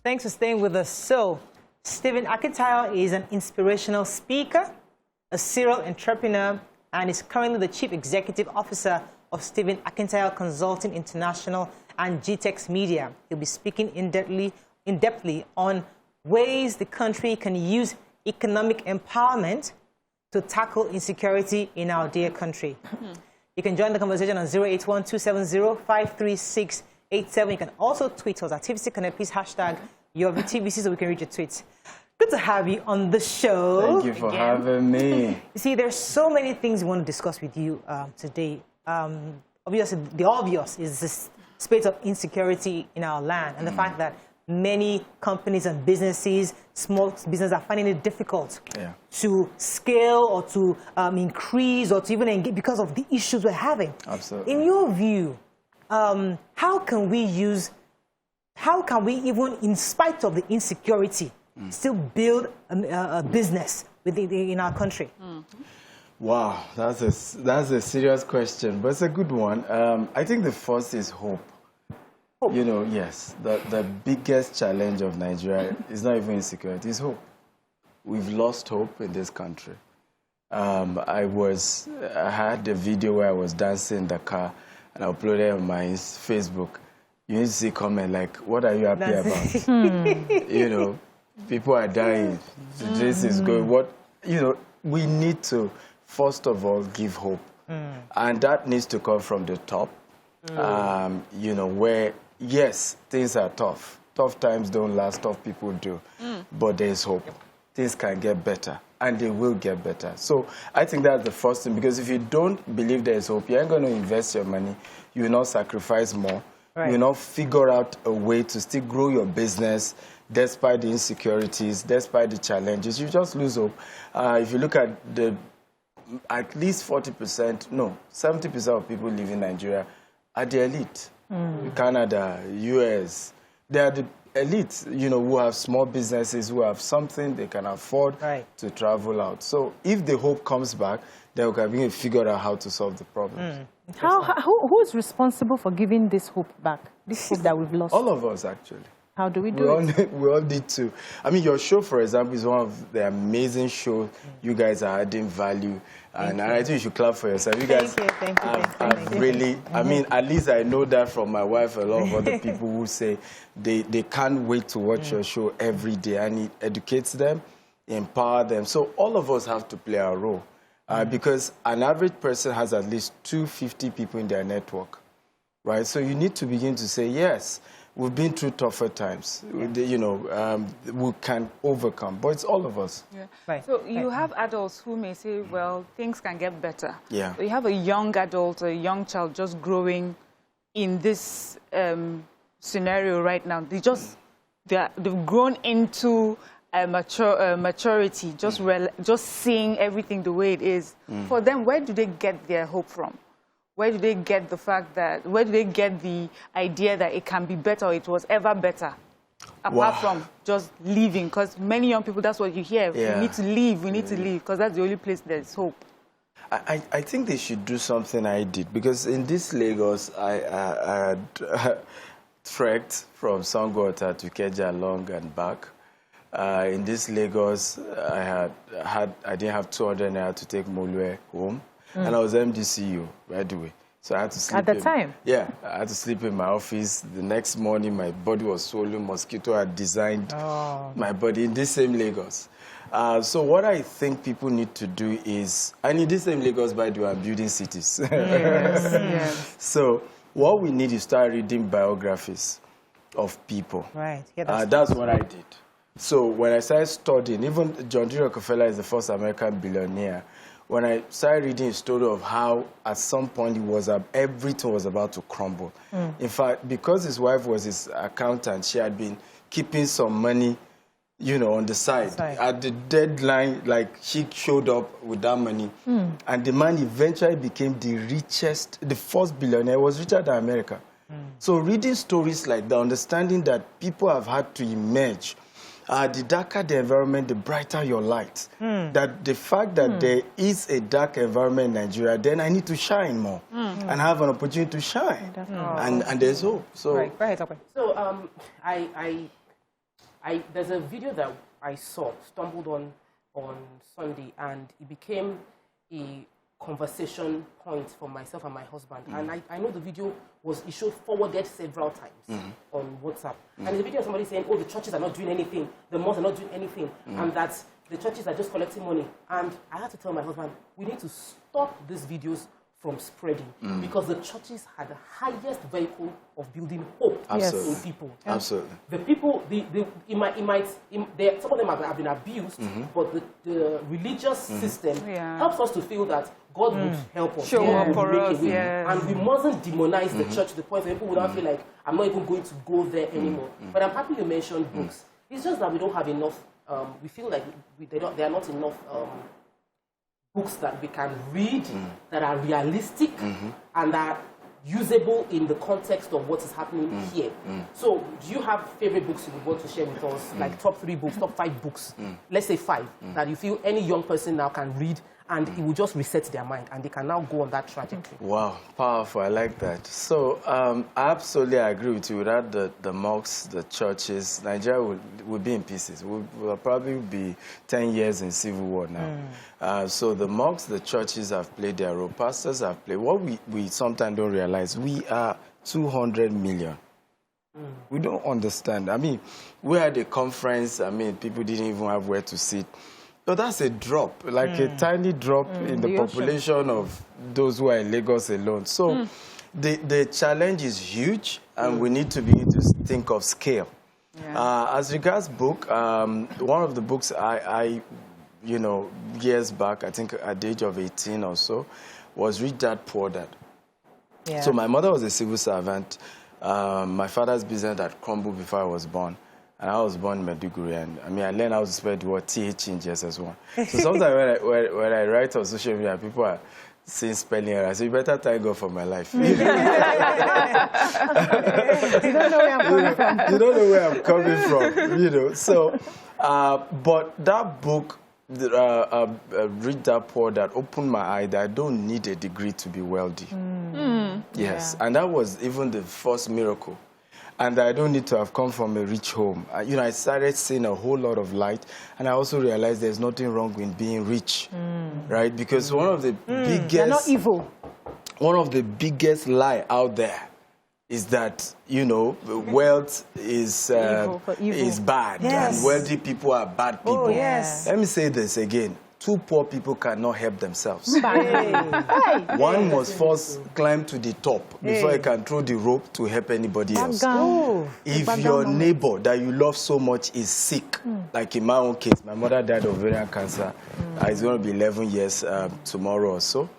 Thanks for staying with us. So, Stephen Akitayo is an inspirational speaker, a serial entrepreneur, and is currently the Chief Executive Officer of Stephen Akitayo Consulting International and GTEX Media. He'll be speaking in-depthly on ways the country can use economic empowerment to tackle insecurity in our dear country. You can join the conversation on 081-270-53687. You can also tweet us at TVC Connect. Please hashtag your TVC so we can read your tweets. Good to have you on the show. Thank you for having me. You see, there's so many things we want to discuss with you today. Obviously, the obvious is this space of insecurity in our land and the fact that many companies and businesses, small businesses, are finding it difficult to scale or to increase or to even engage because of the issues we're having. Absolutely. In your view, how can we even, in spite of the insecurity, still build a business in our country? Wow, that's a serious question, but it's a good one. I think the first is hope. Hope. You know, yes, the biggest challenge of Nigeria is not even insecurity, it's hope. We've lost hope in this country. I had a video where I was dancing in the car, and I uploaded it on my Facebook. You need to see comment like, what are you happy about? You know, people are dying. This is good. What, you know, we need to, first of all, give hope. And that needs to come from the top, you know, where, yes, things are tough. Tough times don't last, tough people do. But there's hope. Things can get better, and they will get better. So I think that's the first thing, because if you don't believe there's hope, you ain't going to invest your money. You will not sacrifice more. Right. You will not figure out a way to still grow your business despite the insecurities, despite the challenges. You just lose hope. If you look at at least 40%, no, 70% of people living in Nigeria are the elite. Canada, US, they are the elite, you know, who have small businesses, who have something they can afford to travel out. So if the hope comes back, then we can figure out how to solve the problems. Who is responsible for giving this hope back, this hope that we've lost? All of us, actually. How do we do it? We all need to. I mean, your show, for example, is one of the amazing shows. You guys are adding value. And I think you should clap for yourself. You guys have really, I mean, at least I know that from my wife, a lot of other people who say they can't wait to watch your show every day. And it educates them, empower them. So all of us have to play our role. Because an average person has at least 250 people in their network, right? So you need to begin to say, yes, we've been through tougher times. You know, we can overcome, but it's all of us. So you have adults who may say, well, things can get better. So you have a young adult, a young child just growing in this scenario right now. They've grown into maturity, just seeing everything the way it is. For them, where do they get their hope from? Where do they get the fact that, where do they get the idea that it can be better or it was ever better? Apart from just leaving, because many young people, that's what you hear. We need to leave, we need to leave, because that's the only place there's hope. I think they should do something I did, because in this Lagos, I had trekked from Sangota to Keja long and back. In this Lagos, I didn't have 200 naira to take Molue home. And I was MDCU right away. So I had to sleep. At the time? Yeah, I had to sleep in my office. The next morning, my body was swollen. Mosquito had designed my body in this same Lagos. So what I think people need to do is, and in this same Lagos, by the way, I'm building cities. So what we need is start reading biographies of people. Right. That's what I did. So when I started studying, even John D. Rockefeller is the first American billionaire. When I started reading a story of how, at some point, everything was about to crumble. In fact, because his wife was his accountant, she had been keeping some money, you know, on the side. At the deadline, like, she showed up with that money. And the man eventually became the richest, the first billionaire, was richer than America. So reading stories like that, understanding that people have had to emerge, the darker the environment, the brighter your light. That the fact that there is a dark environment in Nigeria, then I need to shine more and have an opportunity to shine. And there's hope. So, So there's a video that I stumbled on Sunday, and it became a conversation point for myself and my husband. And I know the video it showed forwarded several times on WhatsApp. And in the video, somebody saying, oh, the churches are not doing anything, the mosques are not doing anything, and that the churches are just collecting money. And I had to tell my husband, we need to stop these videos from spreading, because the churches had the highest vehicle of building hope in people. Absolutely. The people, some of them have been abused, but the religious system helps us to feel that God would help us. Show up for us, And we mustn't demonize the church to the point where people would not feel like, I'm not even going to go there anymore. But I'm happy you mentioned books. It's just that we don't have enough, we feel like there are not enough books that we can read that are realistic and are usable in the context of what is happening here. So do you have favorite books you would want to share with us, like top 3 books, top 5 books, let's say 5, that you feel any young person now can read and it will just reset their mind, and they can now go on that trajectory. Wow, powerful. I like that. So I absolutely agree with you. Without the mosques, the churches, Nigeria will be in pieces. We'll probably be 10 years in civil war now. So the mosques, the churches have played their role. Pastors have played. What we sometimes don't realize, we are 200 million. We don't understand. I mean, we had a conference. I mean, people didn't even have where to sit. So that's a drop, like a tiny drop in the population of those who are in Lagos alone. So the challenge is huge, and we need to begin to think of scale. Yeah. As regards book, one of the books I years back, I think at the age of 18 or so, was Rich Dad, Poor Dad. Yeah. So my mother was a civil servant. My father's business had crumbled before I was born. And I was born in Maiduguri, and I mean, I learned how to spell the word TH in JSS1. So sometimes when I write on social media, people are saying spelling errors. So you better thank God for my life. You don't know where I'm coming from. You don't know where I'm coming from, you know. So, but that book, Read That Poor Dad, opened my eye that I don't need a degree to be wealthy. Yes, and that was even the first miracle. And I don't need to have come from a rich home. I started seeing a whole lot of light, and I also realized there's nothing wrong with being rich, right? Because one of the biggest... You're not evil. One of the biggest lie out there is that, wealth is bad, and wealthy people are bad people. Oh, yes. Let me say this again. Two poor people cannot help themselves. One must first climb to the top before he can throw the rope to help anybody else. If your neighbor that you love so much is sick, like in my own case, my mother died of ovarian cancer. It's going to be 11 years tomorrow or so.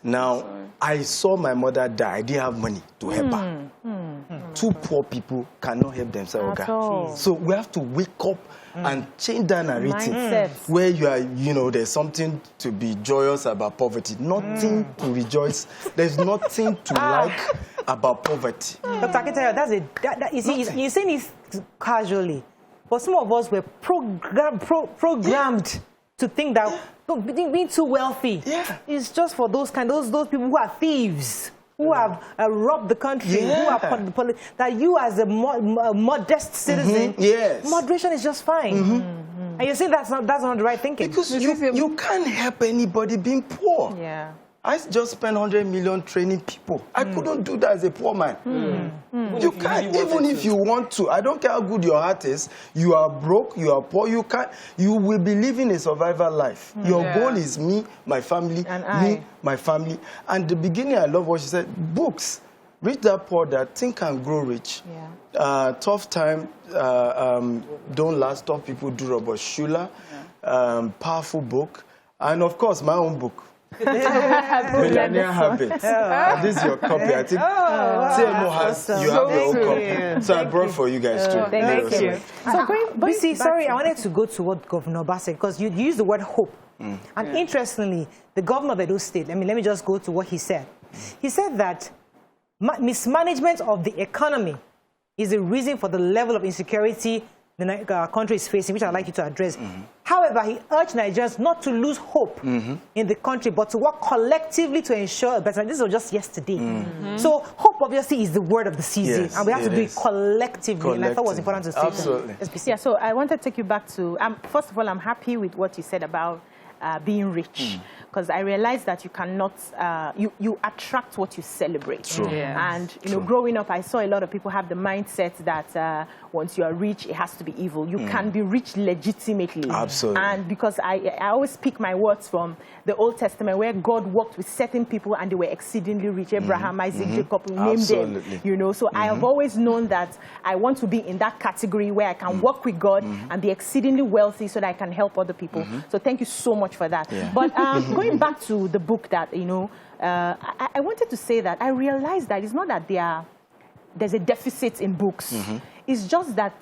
Now, I saw my mother die. I didn't have money to help her. Two poor people cannot help themselves. So we have to wake up and change that narrative where you are, there's something to be joyous about poverty, nothing to rejoice. There's nothing to like about poverty. Dr. Akitayo, you're saying this casually, but some of us were programmed to think that being too wealthy is just for those people who are thieves, who have robbed the country, who have that you as a modest citizen, moderation is just fine. And you're saying that's not the right thinking. Because you can't help anybody being poor. Yeah. I just spent 100 million training people. I couldn't do that as a poor man. You can't, even if you want to. I don't care how good your heart is. You are broke, you are poor, you can't. You will be living a survival life. Your goal is me, my family, my family. And the beginning, I love what she said, books. Read That Poor Dad, Think and Grow Rich. Tough Time, Don't Last, Tough People Do, Robert Schuller. Powerful book. And of course, my own book. Millionaire Habits. This is your copy. I think TMO has, you have your own copy. So I brought for you guys too. Thank you. So sorry, I wanted to go to what Governor Obasa said, because you used the word hope. And interestingly, the governor of Edo State, let me just go to what he said. He said that mismanagement of the economy is the reason for the level of insecurity the country is facing, which I'd like you to address. However, he urged Nigerians not to lose hope in the country, but to work collectively to ensure a better. This was just yesterday. So hope, obviously, is the word of the season, and we have to do it collectively. And I thought it was important to say that. Yeah, so I want to take you back to, first of all, I'm happy with what you said about being rich, because I realized that you cannot, you attract what you celebrate. True. And, growing up, I saw a lot of people have the mindset that once you are rich, it has to be evil. You can be rich legitimately. Absolutely. And because I always pick my words from the Old Testament, where God worked with certain people and they were exceedingly rich. Abraham, Isaac, Jacob, name them. So I have always known that I want to be in that category where I can work with God and be exceedingly wealthy so that I can help other people. So thank you so much for that. But going back to the book that, I wanted to say that I realized that it's not that there's a deficit in books. It's just that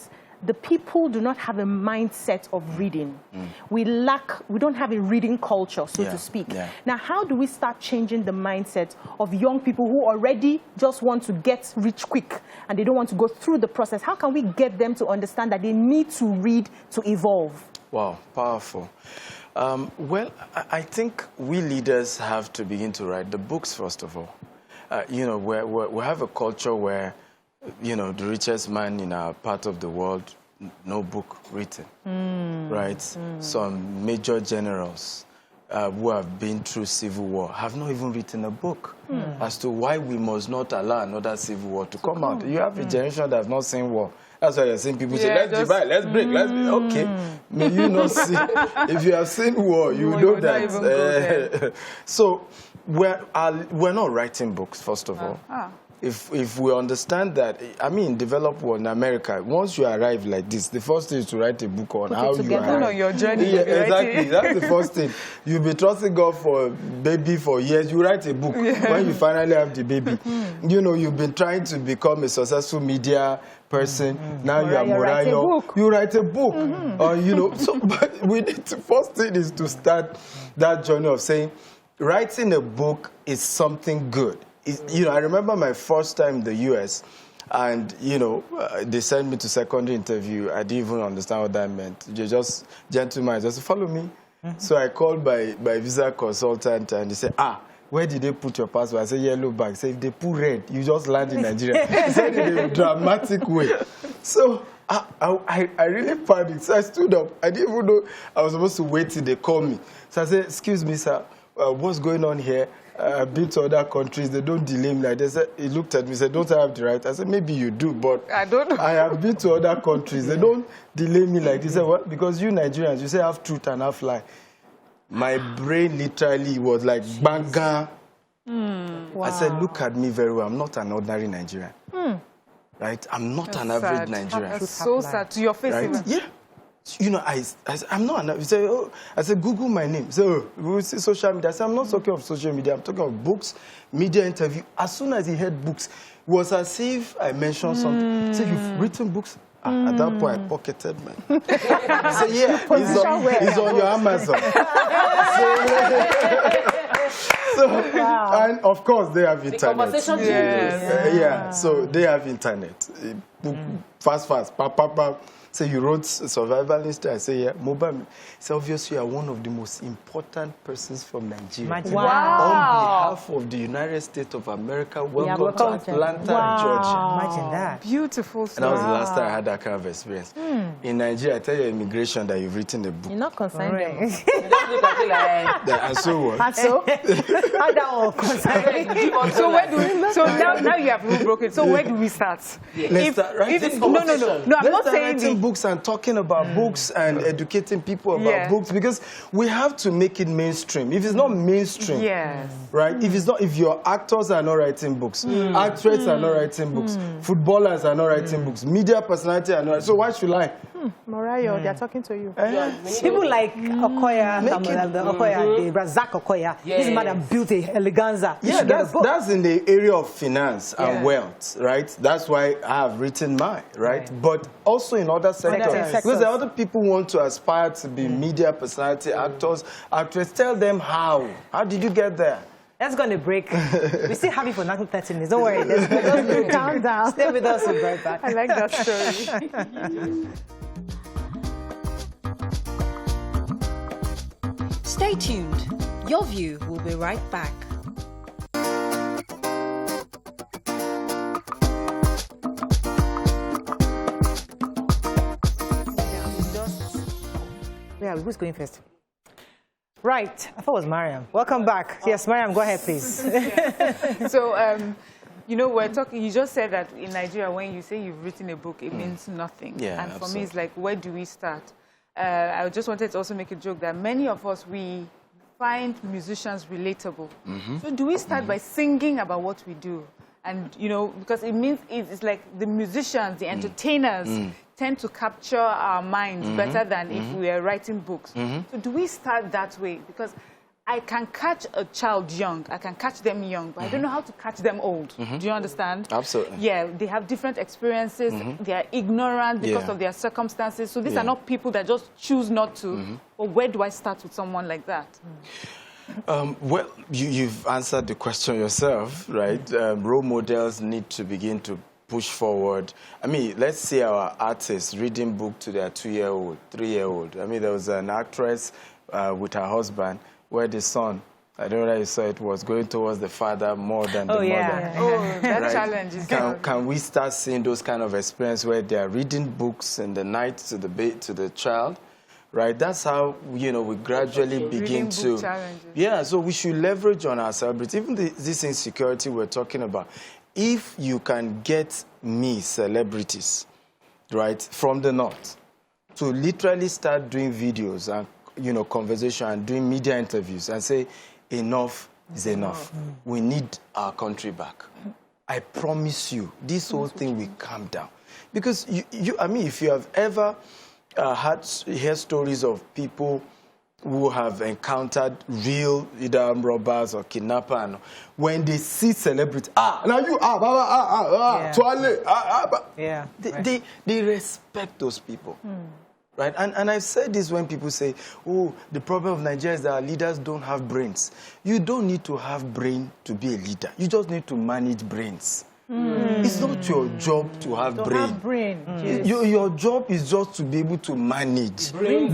the people do not have a mindset of reading. We don't have a reading culture, so to speak. Now, how do we start changing the mindset of young people who already just want to get rich quick and they don't want to go through the process? How can we get them to understand that they need to read to evolve? Wow, powerful. Well, I think we leaders have to begin to write the books, first of all. You know, we have a culture where, you know, the richest man in our part of the world, no book written, right? Some major generals who have been through civil war have not even written a book as to why we must not allow another civil war to come out. You have a generation that have not seen war. That's why you're seeing people say, let's divide, let's break, let's break. Okay, may you not see. If you have seen war, you know that. So we're not writing books, first of all. If we understand that, I mean, developed world in America, once you arrive like this, the first thing is to write a book on how you arrive. On your journey. Yeah, exactly. That's the first thing. You'll be trusting God for baby for years. You write a book when you finally have the baby. You know, you've been trying to become a successful media person. Now you are Morayo. You write a book. You know, so but we need to, first thing is to start that journey of saying, writing a book is something good. You know, I remember my first time in the U.S., and, you know, they sent me to secondary interview. I didn't even understand what that meant. They just, gentlemen, just follow me. So I called my visa consultant, and he said, where did they put your passport? I said, yellow bag. He said, if they put red, you just land in Nigeria. He said it in a dramatic way. So I really panicked. So I stood up. I didn't even know I was supposed to wait till they call me. So I said, excuse me, sir, what's going on here? I've been to other countries, they don't delay me like this. He looked at me and said, don't I have the right? I said, maybe you do, but I don't know. I have been to other countries. They don't delay me like this. He said, what? Because you Nigerians, you say half truth and half lie. My brain literally was like, banga. Wow. I said, look at me very well. I'm not an ordinary Nigerian. Right? I'm not an average Nigerian. That's so sad. To your face, right? Yeah. You know, I'm not an, you say, oh, I said, Google my name. So we will see social media. I said, I'm not talking of social media. I'm talking of books, media interview. As soon as he heard books, it was as if I mentioned something. He said, you've written books? At that point, I pocketed mine. I said, yeah, it's on your Amazon. And of course, they have internet. So they have internet. Fast, pa. So you wrote survivalist. I say, yeah, mobile. So obviously, you are one of the most important persons from Nigeria. On behalf of the United States of America, welcome to Atlanta, Georgia. Imagine that. Beautiful story. And that was the last time I had that kind of experience. In Nigeria, I tell your immigration that you've written a book. You're not concerned. And so what? And so? How that all concerned? So where do we, so now you have rule broken. So where do we start? Let's start writing No, I'm not saying books and talking about books and educating people about books, because we have to make it mainstream. If it's not mainstream, right? If your actors are not writing books, actresses are not writing books, footballers are not writing books, media personalities are not. So why should I? Mariah, they're talking to you. People like Okoya, the Razak Okoya. This man that built a eleganza. Yeah, that's in the area of finance and wealth, right? That's why I have written mine, right? But also in other sectors. Because the other people want to aspire to be media personality, actors, actresses. Tell them how. How did you get there? Let's go on a break. We still have it for another 30 minutes. Don't worry. Let's calm down. Stay with us. We'll be right back. I like that story. Stay tuned. Your View will be right back. Yeah, who's going first? Right. I thought it was Mariam. Welcome back. Yes, Mariam, go ahead, please. So, you know, we're talking, you just said that in Nigeria, when you say you've written a book, it means nothing. Yeah, and for me, it's like, where do we start? I just wanted to also make a joke that many of us, we find musicians relatable. So do we start by singing about what we do? And, you know, because it means it's like the musicians, the entertainers tend to capture our minds better than if we are writing books. So do we start that way? Because I can catch a child young, I can catch them young, but I don't know how to catch them old. Do you understand? Absolutely. Yeah, they have different experiences, they are ignorant because of their circumstances. So these are not people that just choose not to. But where do I start with someone like that? Well, you've answered the question yourself, right? Role models need to begin to push forward. I mean, let's say our artists reading book to their 2-year-old, 3-year-old. I mean, there was an actress with her husband, where the son, I don't know whether you saw it, was going towards the father more than the mother. Oh, that challenge is Can we start seeing those kind of experience where they are reading books in the night to the child? Right, that's how, you know, we gradually begin to... Yeah, so we should leverage on our celebrities. Even this insecurity we're talking about. If you can get me celebrities, right, from the north, to literally start doing videos and, you know, conversation and doing media interviews and say, enough is enough. We need our country back. I promise you, this whole thing will calm down. Because, I mean, if you have ever... hear stories of people who have encountered real either robbers or kidnappers. When they see celebrities, they respect those people. Right? And I've said this when people say, oh, the problem of Nigeria is that our leaders don't have brains. You don't need to have brain to be a leader. You just need to manage brains. It's not your job to have brain. Your job is just to be able to manage. Bring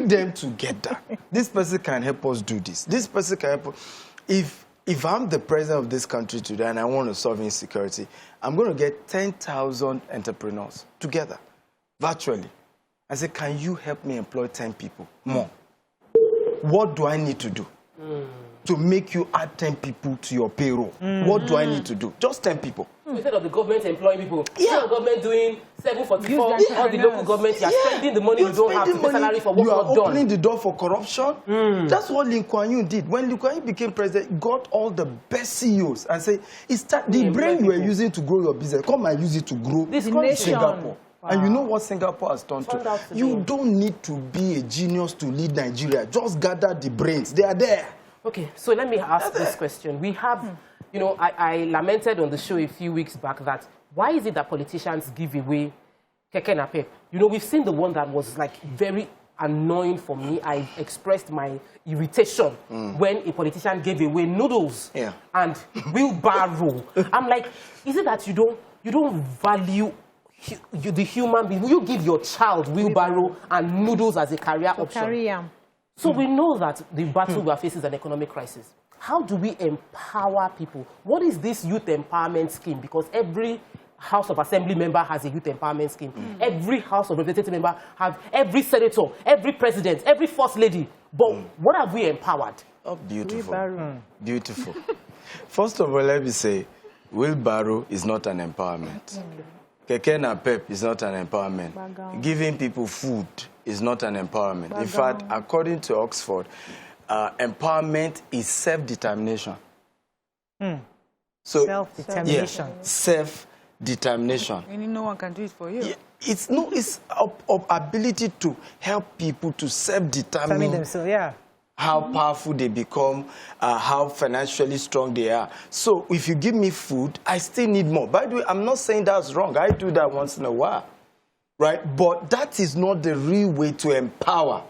them together. This person can help us do this. This person can help us. If I'm the president of this country today and I want to solve insecurity, I'm going to get 10,000 entrepreneurs together, virtually. I say, can you help me employ 10 people more? What do I need to do? To make you add 10 people to your payroll. What do I need to do? Just 10 people. Instead of the government employing people, the government doing 744, all the local government, you are spending the money you don't have to pay salary for what you are not done. opening the door for corruption. That's what Lee Kuan Yew did. When Lee Kuan Yew became president, he got all the best CEOs and said, the brain you are using to grow your business, come and use it to grow Singapore. Wow. And you know what Singapore has done to? You don't need to be a genius to lead Nigeria. Just gather the brains. They are there. Okay, so let me ask this question. We have, you know, I lamented on the show a few weeks back that why is it that politicians give away keke na pep? You know, we've seen the one that was like very annoying for me. I expressed my irritation when a politician gave away noodles and wheelbarrow. I'm like, is it that you don't value the human being? Will you give your child wheelbarrow and noodles as a career option? So we know that the battle we are facing is an economic crisis. How do we empower people? What is this youth empowerment scheme? Because every House of Assembly member has a youth empowerment scheme. Every House of Representative member has, every senator, every president, every first lady. But what have we empowered? Oh, beautiful. Beautiful. First of all, let me say, wheelbarrow is not an empowerment. Keke na pep is not an empowerment. Giving people food is not an empowerment. In fact, according to Oxford, empowerment is self-determination. So, self-determination. Self-determination. Meaning no one can do it for you. It's ability to help people to self-determine themselves, how powerful they become, how financially strong they are. So if you give me food, I still need more. By the way, I'm not saying that's wrong. I do that once in a while. Right? But that is not the real way to empower.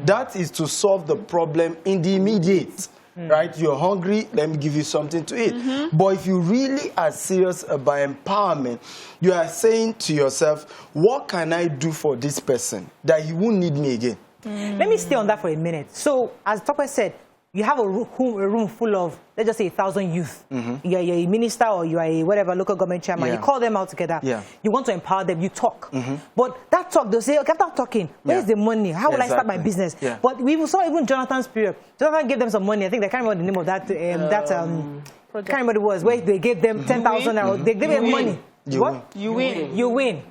That is to solve the problem in the immediate. Right? You're hungry, let me give you something to eat. But if you really are serious about empowerment, you are saying to yourself, what can I do for this person that he won't need me again? Let me stay on that for a minute. So, as Tokwe said, you have a room full of, let's just say, 1,000 youth. You're a minister or you are a whatever local government chairman. You call them out together. You want to empower them. You talk. But that talk, they'll say, okay, after talking, where's the money? How will I start my business? But we saw even Jonathan's period. Jonathan gave them some money. I think they can't remember the name of that. Can't remember what it was. Where they gave them 10,000. They gave them money. You win. You win.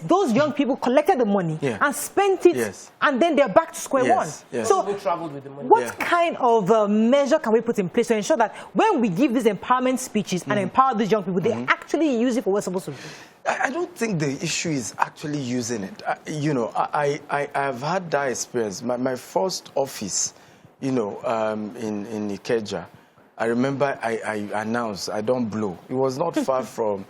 Those young people collected the money and spent it, and then they're back to square one. So, with the money. What kind of measure can we put in place to ensure that when we give these empowerment speeches and empower these young people, they actually use it for what's supposed to be? I don't think the issue is actually using it. You know, I've had that experience. My first office, you know, in Ikeja, I remember I announced, I don't blow. It was not far from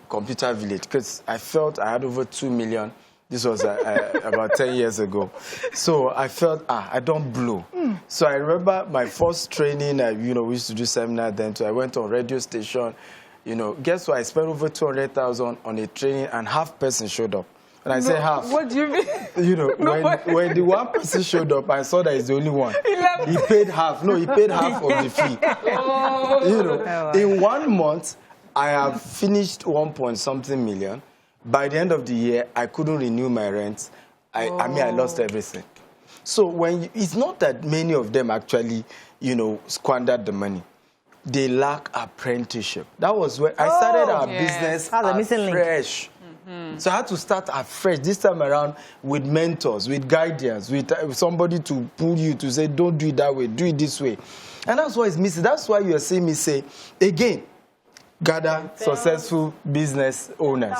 Computer Village because I felt I had over 2 million. This was about 10 years ago. So I felt, I don't blow. So I remember my first training, you know, we used to do seminar then. So I went on radio station. You know, guess what? I spent over 200,000 on a training and half person showed up. And I said half. What do you mean? You know, when the one person showed up, I saw that he's the only one. He paid half. No, he paid half of the fee. You know, in 1 month, I have finished 1 point something million. By the end of the year, I couldn't renew my rent. I mean, I lost everything. So it's not that many of them actually, you know, squandered the money. They lack apprenticeship. That was when I started our business afresh. So I had to start afresh this time around with mentors, with guidance, with somebody to pull you to say, don't do it that way, do it this way. And that's why it's missing. That's why you're seeing me say, again, gather successful business owners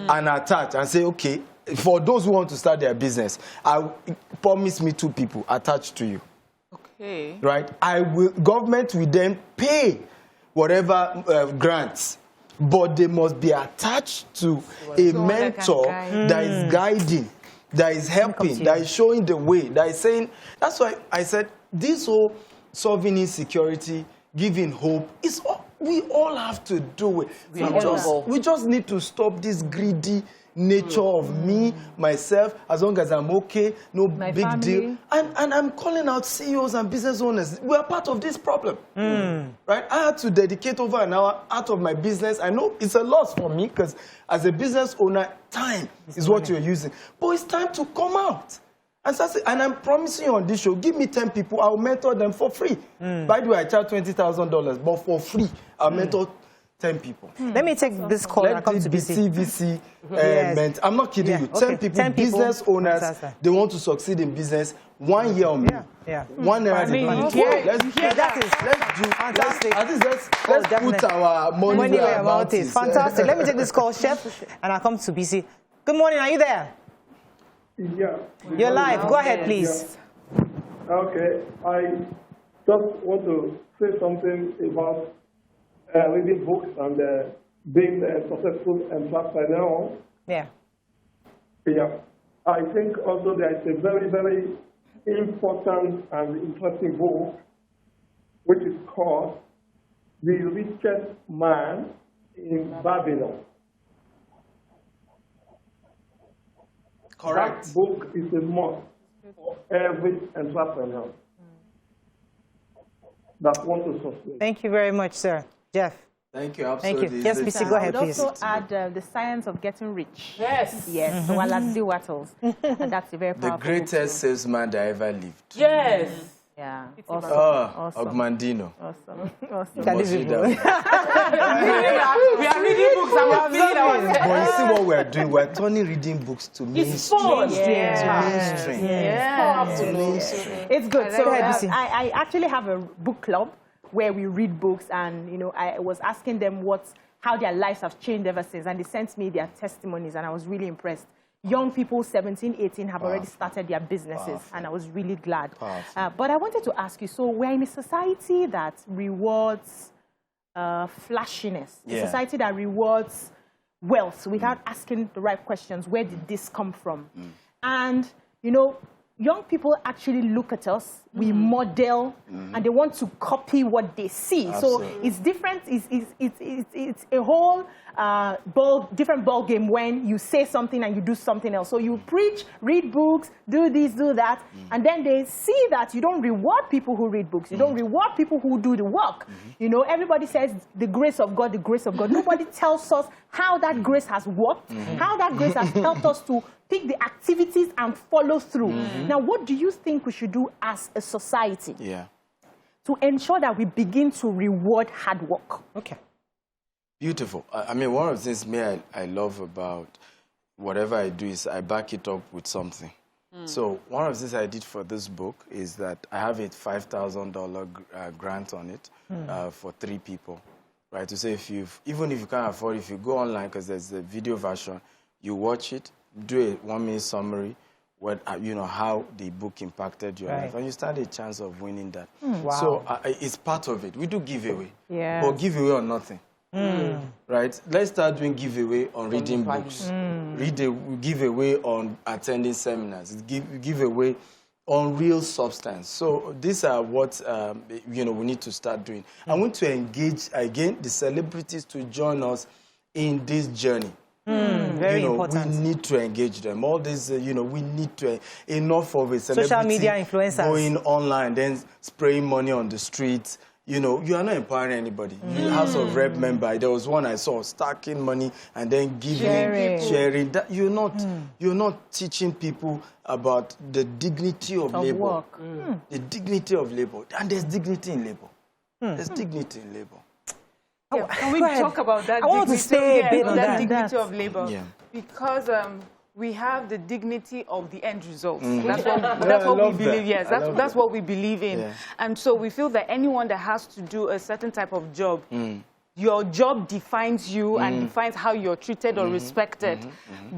and attach and say, okay, for those who want to start their business, promise me 2 people attached to you. Okay. Right? Government will then pay whatever grants, but they must be attached to a mentor that is guiding, that is helping, that is showing the way, that is saying. That's why I said this whole solving insecurity, giving hope, we all have to do it. We just need to stop this greedy nature of me, myself, as long as I'm okay, no big deal. And I'm calling out CEOs and business owners. We are part of this problem. Right? I had to dedicate over an hour out of my business. I know it's a loss for me because as a business owner, time is what you're using. But it's time to come out. And I'm promising you on this show, give me 10 people, I'll mentor them for free. By the way, I charge $20,000, but for free, I'll mentor 10 people. Let me take this call and come to BC. CVC I'm not kidding you. 10 people, 10 business owners, they want to succeed in business. 1 year on me. 1 year at a time. Let's put our money where our mouth is. Fantastic. Let me take this call, Chef, and I'll come to BC. Good morning. Are you there? Yeah. You're live. Go ahead, please. Okay. I just want to say something about reading books and being a successful entrepreneur. Yeah. I think also there is a very, very important and interesting book which is called The Richest Man in Babylon. Correct. That book is a must for every entrepreneur that wants to succeed. Thank you very much, sir. Jeff. Thank you. Absolutely. Thank you. Yes, BC, go ahead, please. I would also add The Science of Getting Rich. Yes. Yes, so Wallace Wattles. And that's a very powerful The greatest salesman that ever lived. Yes. Yeah. Awesome. Awesome. Ogmandino. Awesome. Awesome. Can this be We are reading books and we're feeling ourselves. But you see what we're doing? We're turning reading books to mainstream. Fun. Mainstream. It's good. So Go ahead, BC. I actually have a book club where we read books, and you know, I was asking them how their lives have changed ever since, and they sent me their testimonies, and I was really impressed. Young people, 17, 18, have already started their businesses, and I was really glad. But I wanted to ask you, so we're in a society that rewards flashiness, a society that rewards wealth without asking the right questions. Where did this come from? And, you know, young people actually look at us, we model, and they want to copy what they see. Absolutely. So it's different, it's a whole different ball game when you say something and you do something else. So you preach, read books, do this, do that, and then they see that you don't reward people who read books. You don't reward people who do the work. You know, everybody says the grace of God, the grace of God. Nobody tells us how that grace has worked, how that grace has helped us to pick the activities and follow through. Now, what do you think we should do as a society to ensure that we begin to reward hard work? Okay. Beautiful. I mean, one of the things I love about whatever I do is I back it up with something. So one of the things I did for this book is that I have a $5,000 grant on it for 3 people. Right? To say even if you can't afford it, if you go online, because there's a video version, you watch it, do a 1-minute summary, you know, how the book impacted your life, and you stand a chance of winning that. So it's part of it. We do giveaway, but giveaway on nothing. Right? Let's start doing giveaway on reading books. Giveaway on attending seminars. Giveaway on real substance. So these are what you know, we need to start doing. I want to engage again the celebrities to join us in this journey. Very important. We need to engage them. All this, we need to, enough of it. Social media influencers. Going online, then spraying money on the streets. You are not empowering anybody. You House of Rep member, there was one I saw, stacking money and then giving, sharing. That you're not teaching people about the dignity of labor. Work. The dignity of labor. And there's dignity in labor. There's dignity in labor. Yeah, can we talk about that? I want to stay a bit on that. Dignity of labor. Yeah. Because we have the dignity of the end result. That's what we believe. Yes, that's what we believe in. Yeah. And so we feel that anyone that has to do a certain type of job, your job defines you and defines how you're treated or respected.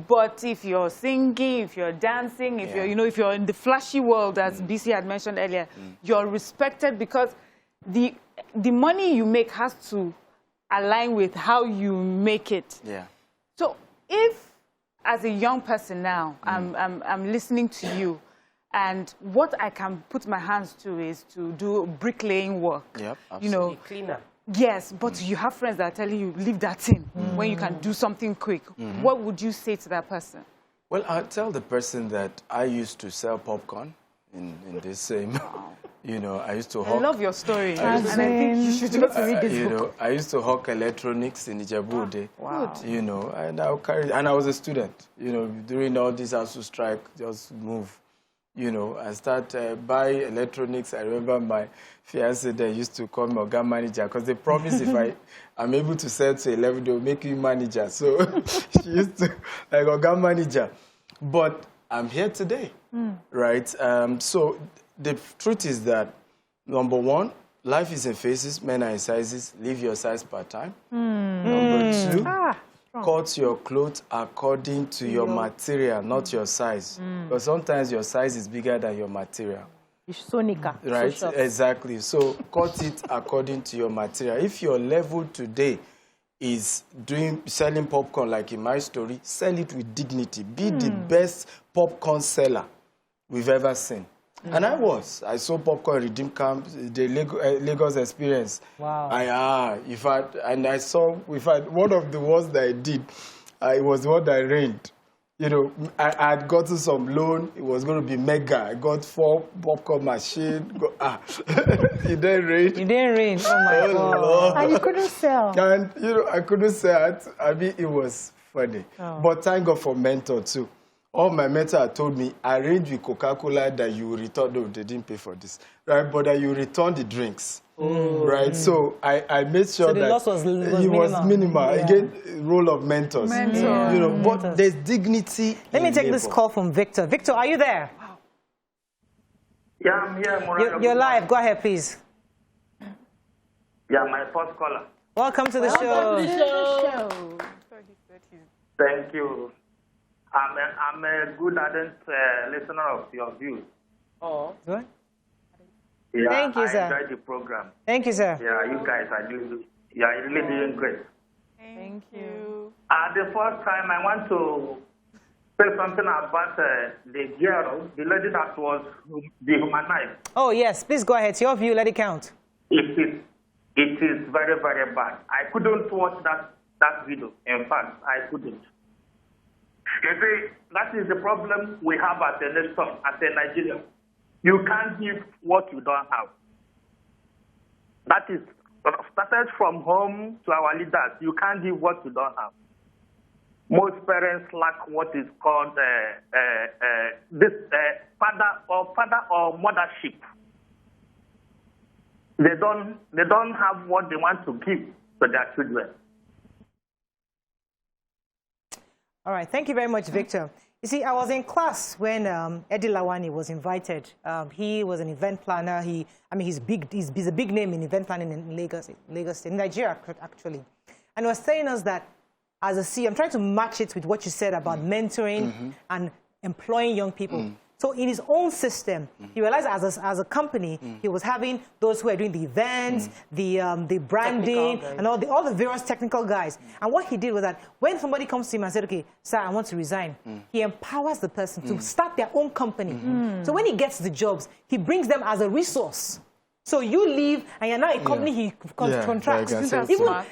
But if you're singing, if you're dancing, if you're in the flashy world, as BC had mentioned earlier, you're respected because the money you make has to align with how you make it. Yeah. So if, as a young person now, I'm listening to you, and what I can put my hands to is to do bricklaying work. Yep, absolutely. Cleaner. Yes, but you have friends that are telling you, leave that in when you can do something quick. What would you say to that person? Well, I'll tell the person that I used to sell popcorn in this same... I used to hawk... I love your story, and I think you should go to read this book. I used to hawk electronics in Ijebu-Ode. Wow. And I was a student. During all this ASU strike, just move. I start buy electronics. I remember my fiancé there used to call me Oga Manager because they promised if I'm able to sell to 11, they'll make me manager. So she used to like Oga Manager. But I'm here today, right? So the truth is that, number one, life is in phases, men are in sizes. Leave your size part-time. Number two, cut your clothes according to your material, not your size. Because sometimes your size is bigger than your material. Right, exactly. So cut it according to your material. If your level today is selling popcorn, like in my story, sell it with dignity. Be the best popcorn seller we've ever seen. And I saw popcorn redeem camp, the Lagos experience. Wow. I saw, one of the ones that I did, it was the one that rained. I had gotten some loan. It was going to be mega. I got 4 popcorn machines. It didn't rain. It didn't rain. Oh, my God. Lord. And you couldn't sell. And, I couldn't sell it. I mean, it was funny. But thank God for mentor, too. All my mentor told me, arrange with Coca-Cola that you return. No, they didn't pay for this. Right? But that you return the drinks. Right? So I made sure that loss was minimal. Yeah. Again, role of mentors. But there's dignity. Let me take this call from Victor. Victor, are you there? Yeah, I'm here. You're live. Go ahead, please. Yeah, my first caller. Welcome to the show. Thank you. I'm a good ardent listener of your views. Oh, good. Yeah, thank you, sir. I enjoyed the program. Thank you, sir. Yeah, you guys are really doing great. Thank you. The first time I want to say something about the girl, the lady that was dehumanized. Oh, yes. Please go ahead. Your view, let it count. It is very, very bad. I couldn't watch that video. In fact, I couldn't. You see, that is the problem we have as a nation, as a Nigerian. You can't give what you don't have. That is started from home to our leaders. You can't give what you don't have. Most parents lack what is called father or mothership. They don't have what they want to give to their children. All right, thank you very much, Victor. You see, I was in class when Eddie Lawani was invited. He was an event planner. He's a big name in event planning in Lagos State, in Nigeria, actually. And he was telling us that as a CEO, I'm trying to match it with what you said about mentoring and employing young people. So in his own system, he realized as a company, he was having those who are doing the events, the branding, and all the various technical guys. And what he did was that when somebody comes to him and said, okay, sir, I want to resign, he empowers the person to start their own company. So when he gets the jobs, he brings them as a resource So you leave, and you're now a company he contracts.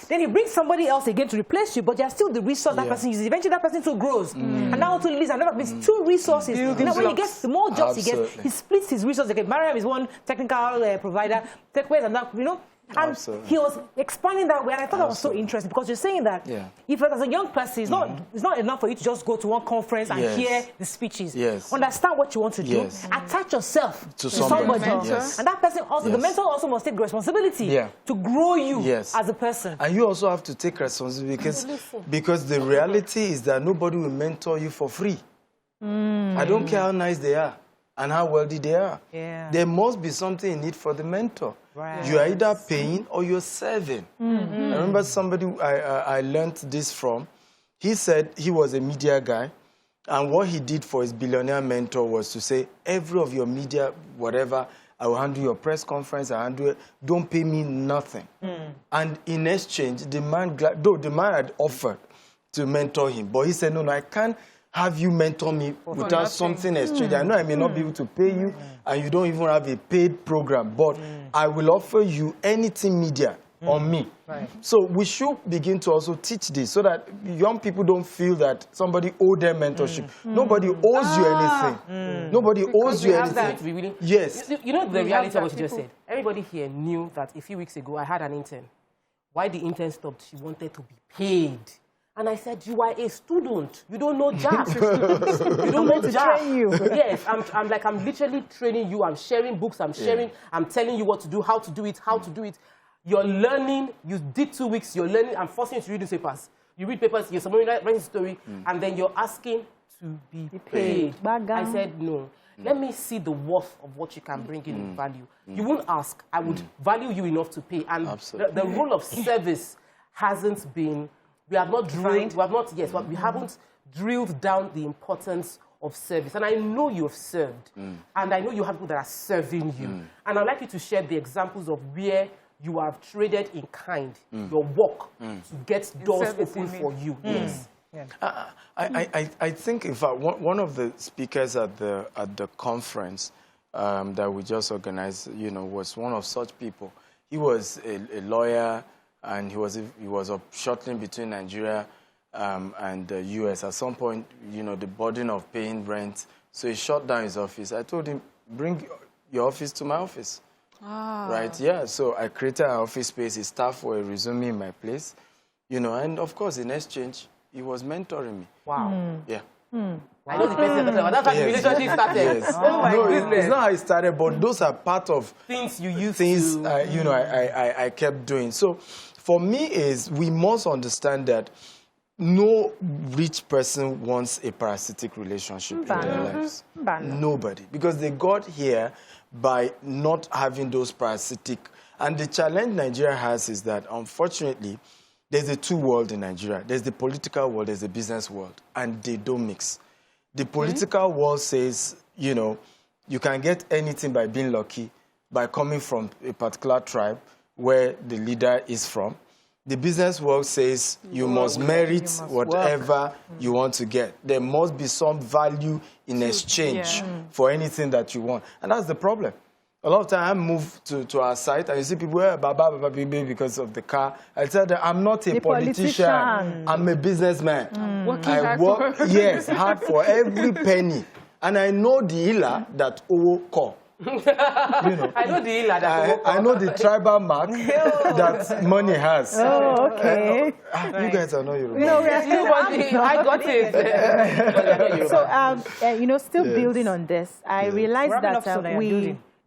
Then he brings somebody else again to replace you, but you're still the resource that person uses. Eventually, that person too grows. And now to leaves another means two resources. Now, when he gets the more jobs he gets, he splits his resources. Okay, Mariam is one technical provider, TechWays and that, you know. And he was expanding that way, and I thought that was so interesting because you're saying that if as a young person, it's not enough for you to just go to one conference and hear the speeches. Understand what you want to do. Attach yourself to somebody. And that person also, the mentor also must take responsibility to grow you as a person. And you also have to take responsibility because the reality is that nobody will mentor you for free. I don't care how nice they are and how wealthy they are. There must be something in it for the mentor. You are either paying or you're serving. I remember somebody I learned this from. He said he was a media guy, and what he did for his billionaire mentor was to say, every of your media, whatever, I will handle your press conference, I handle it, don't pay me nothing. And in exchange, the man had offered to mentor him, but he said, no, I can't have you mentor me without something exchange. I know I may not be able to pay you, and you don't even have a paid program, but I will offer you anything media on me. So we should begin to also teach this so that young people don't feel that somebody owes them mentorship. Nobody owes you anything. Nobody owes you anything. Yes. You know the reality of what you just said? Everybody here knew that a few weeks ago I had an intern. Why the intern stopped? She wanted to be paid. And I said, you are a student. You don't know Jack. You don't know Jack. Train you. Yes, I'm literally training you. I'm sharing books. I'm sharing. I'm telling you what to do, how to do it, You're learning. You did 2 weeks. You're learning. I'm forcing you to read newspapers. You read papers. You're somebody writing a story, and then you're asking to be paid. I said, no. Let me see the worth of what you can bring in value. You won't ask. I would value you enough to pay. And the role of service hasn't been. We have not drilled. We haven't drilled down the importance of service. And I know you have served, and I know you have people that are serving you. And I'd like you to share the examples of where you have traded in kind your work to get doors open for you. Yes. I think, in fact, one of the speakers at the conference that we just organized, was one of such people. He was a lawyer. And he was shuttling between Nigeria and the U.S. At some point, the burden of paying rent. So he shut down his office. I told him, bring your office to my office. Right? Yeah. So I created an office space. His staff were resuming in my place. And of course, in exchange, he was mentoring me. Wow. Yeah. I know the person that's how the relationship started. Yes. Oh my goodness. It's not how it started, but those are part of things you used to. I kept doing. So for me we must understand that no rich person wants a parasitic relationship in their lives. Nobody. Because they got here by not having those parasitic. And the challenge Nigeria has is that, unfortunately, there's a two world in Nigeria. There's the political world, there's the business world, and they don't mix. The political world says, you can get anything by being lucky, by coming from a particular tribe where the leader is from. The business world says you must merit whatever you want to get. There must be some value in exchange for anything that you want. And that's the problem. A lot of time I move to our site and you see people, because of the car. I tell them, I'm not a politician. I'm a businessman. I work, hard for every penny. And I know the illa that Owo call. I know the illa that I know the tribal mark that money has. Oh, okay. You guys are not Yoruba. I got it. So, still building on this, I realized that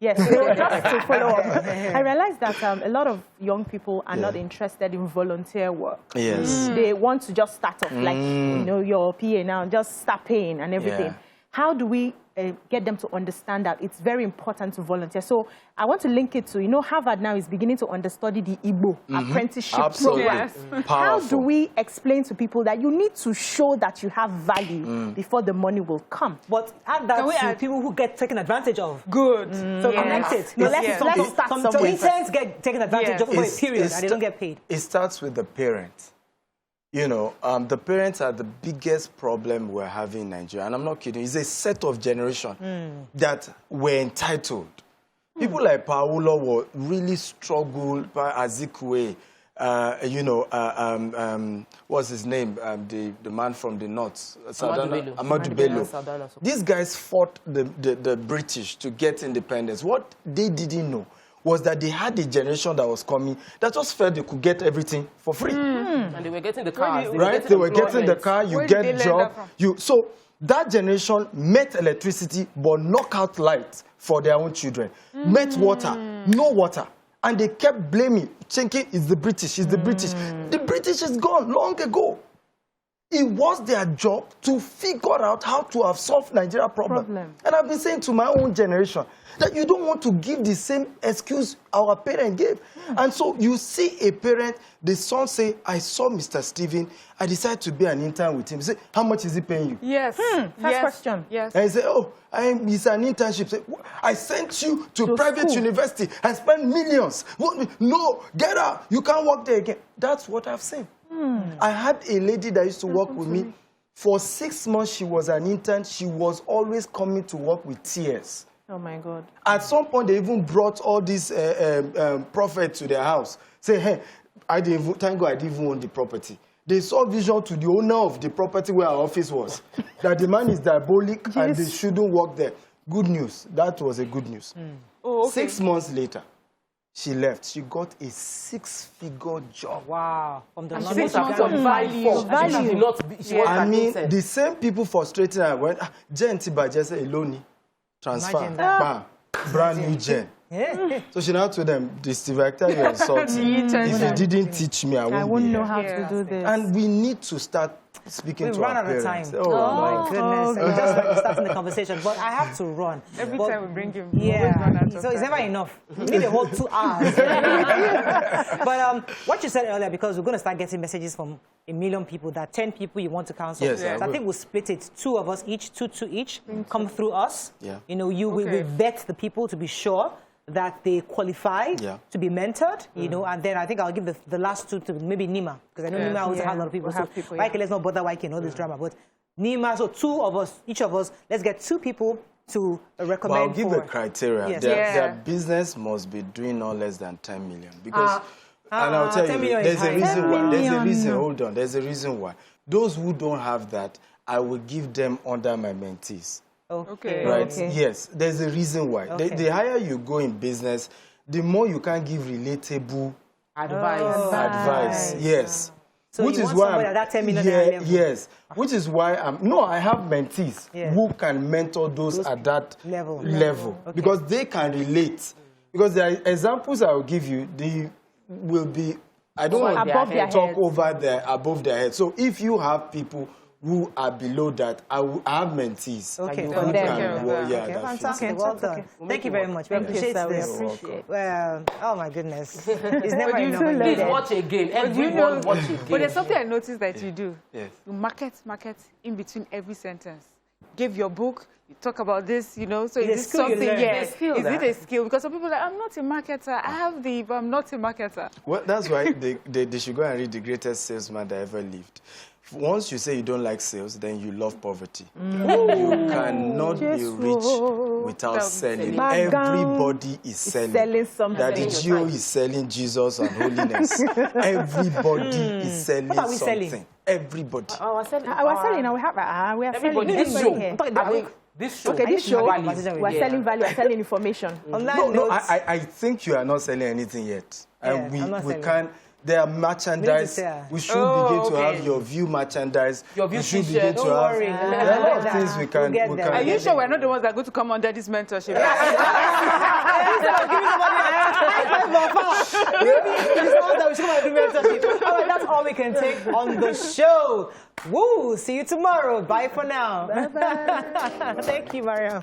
Yes, so just to follow up, I realized that a lot of young people are not interested in volunteer work. Yes. They want to just start off, like, your PA now, just start paying and everything. Yeah. How do we get them to understand that it's very important to volunteer? So I want to link it to, Harvard now is beginning to understudy the Igbo apprenticeship program. Yes. How do we explain to people that you need to show that you have value before the money will come? But add that to people who get taken advantage of. Good. So connect it. Let's start somewhere. Some interns get taken advantage of for a period and they don't get paid. It starts with the parents. The parents are the biggest problem we're having in Nigeria. And I'm not kidding. It's a set of generation that were entitled. People like Paulo were really struggled by Azikwe. What's his name? The man from the north, Ahmadu Bello. These guys fought the British to get independence. What they didn't know was that they had a generation that was coming that just felt they could get everything for free. And they were getting the cars. They were getting the car, you get job. So that generation met electricity but knock out light for their own children. Met water, no water. And they kept blaming, thinking it's the British, it's the British. The British is gone long ago. It was their job to figure out how to have solved Nigeria problem. And I've been saying to my own generation that you don't want to give the same excuse our parents gave. And so you see a parent, the son say, I saw Mr. Stephen, I decided to be an intern with him. You say, how much is he paying you? Yes. First question. Yes. And he say, oh, it's an internship. Say, I sent you to private university and spent millions. No, get out. You can't work there again. That's what I've seen. I had a lady that used to work with me. For 6 months, she was an intern. She was always coming to work with tears. Oh, my God. At some point, they even brought all these prophets to their house. Say, hey, thank God I didn't even own the property. They saw vision to the owner of the property where our office was, that the man is diabolic and they shouldn't work there. Good news. That was a good news. 6 months later, she left. She got a 6-figure job. Wow. From the I mean, the same people frustrated her when Jen Tibaje said, Eloni, transfer, bam, brand new Jen. So she now told them, this director, you're insulting. If you didn't teach me, I wouldn't know how to do this. And we need to start speaking to our parents. We run out of time. Oh my goodness. It's just like starting the conversation. But I have to run. Every time we bring him, so it's never enough. We need a whole 2 hours. But what you said earlier, because we're going to start getting messages from 1 million people, that 10 people you want to counsel. Yes, so I think we'll split it. 2 of us each, 2 each, come through us. You know, we vet the people to be sure that they qualify to be mentored, you know, and then I think I'll give the last 2 to maybe Nima, because I know Nima also has a lot of people. Let's not bother Waike and all this drama, but Nima, so 2 of us, each of us, let's get 2 people to recommend. Well, I'll give the criteria. Their business must be doing no less than 10 million, because, and I'll tell you, there's a reason why. There's a reason, hold on, there's a reason why. Those who don't have that, I will give them under my mentees. Right? Yes, there's a reason why. The higher you go in business, the more you can give relatable advice. Yes. So which is why at that 10 million level. Yes. Which is why I have mentees who can mentor those at that level. Because they can relate. Because there are examples I will give you, they will be, I don't want to talk above their head. So if you have people who are below that, I have mentees. Fantastic. Well done. Thank you very much. We appreciate this. Well, oh my goodness. It's never enough. Please watch again. Everyone watch again. But there's something I noticed that you do. Yes. You market in between every sentence. Give your book, you talk about this, you know. So is it something? Yes. Is it a skill? Because some people are like, I'm not a marketer. I have but I'm not a marketer. Well, that's why they should go and read The Greatest Salesman That Ever Lived. Once you say you don't like sales, then you love poverty. You cannot be rich without selling. Everybody is selling something. Daddy Gio is selling Jesus and holiness. Everybody is selling something. Selling? Everybody. We are selling. This show. This show. We're selling value. We're selling information. I think you are not selling anything yet. We can. There are merchandise. We should begin to have your view merchandise. Your view should begin to have. There are a lot of things we can. Are you sure we're not the ones that are going to come under this mentorship? That's all we can take on the show. Woo! See you tomorrow. Bye for now. Bye-bye. Thank you, Mario.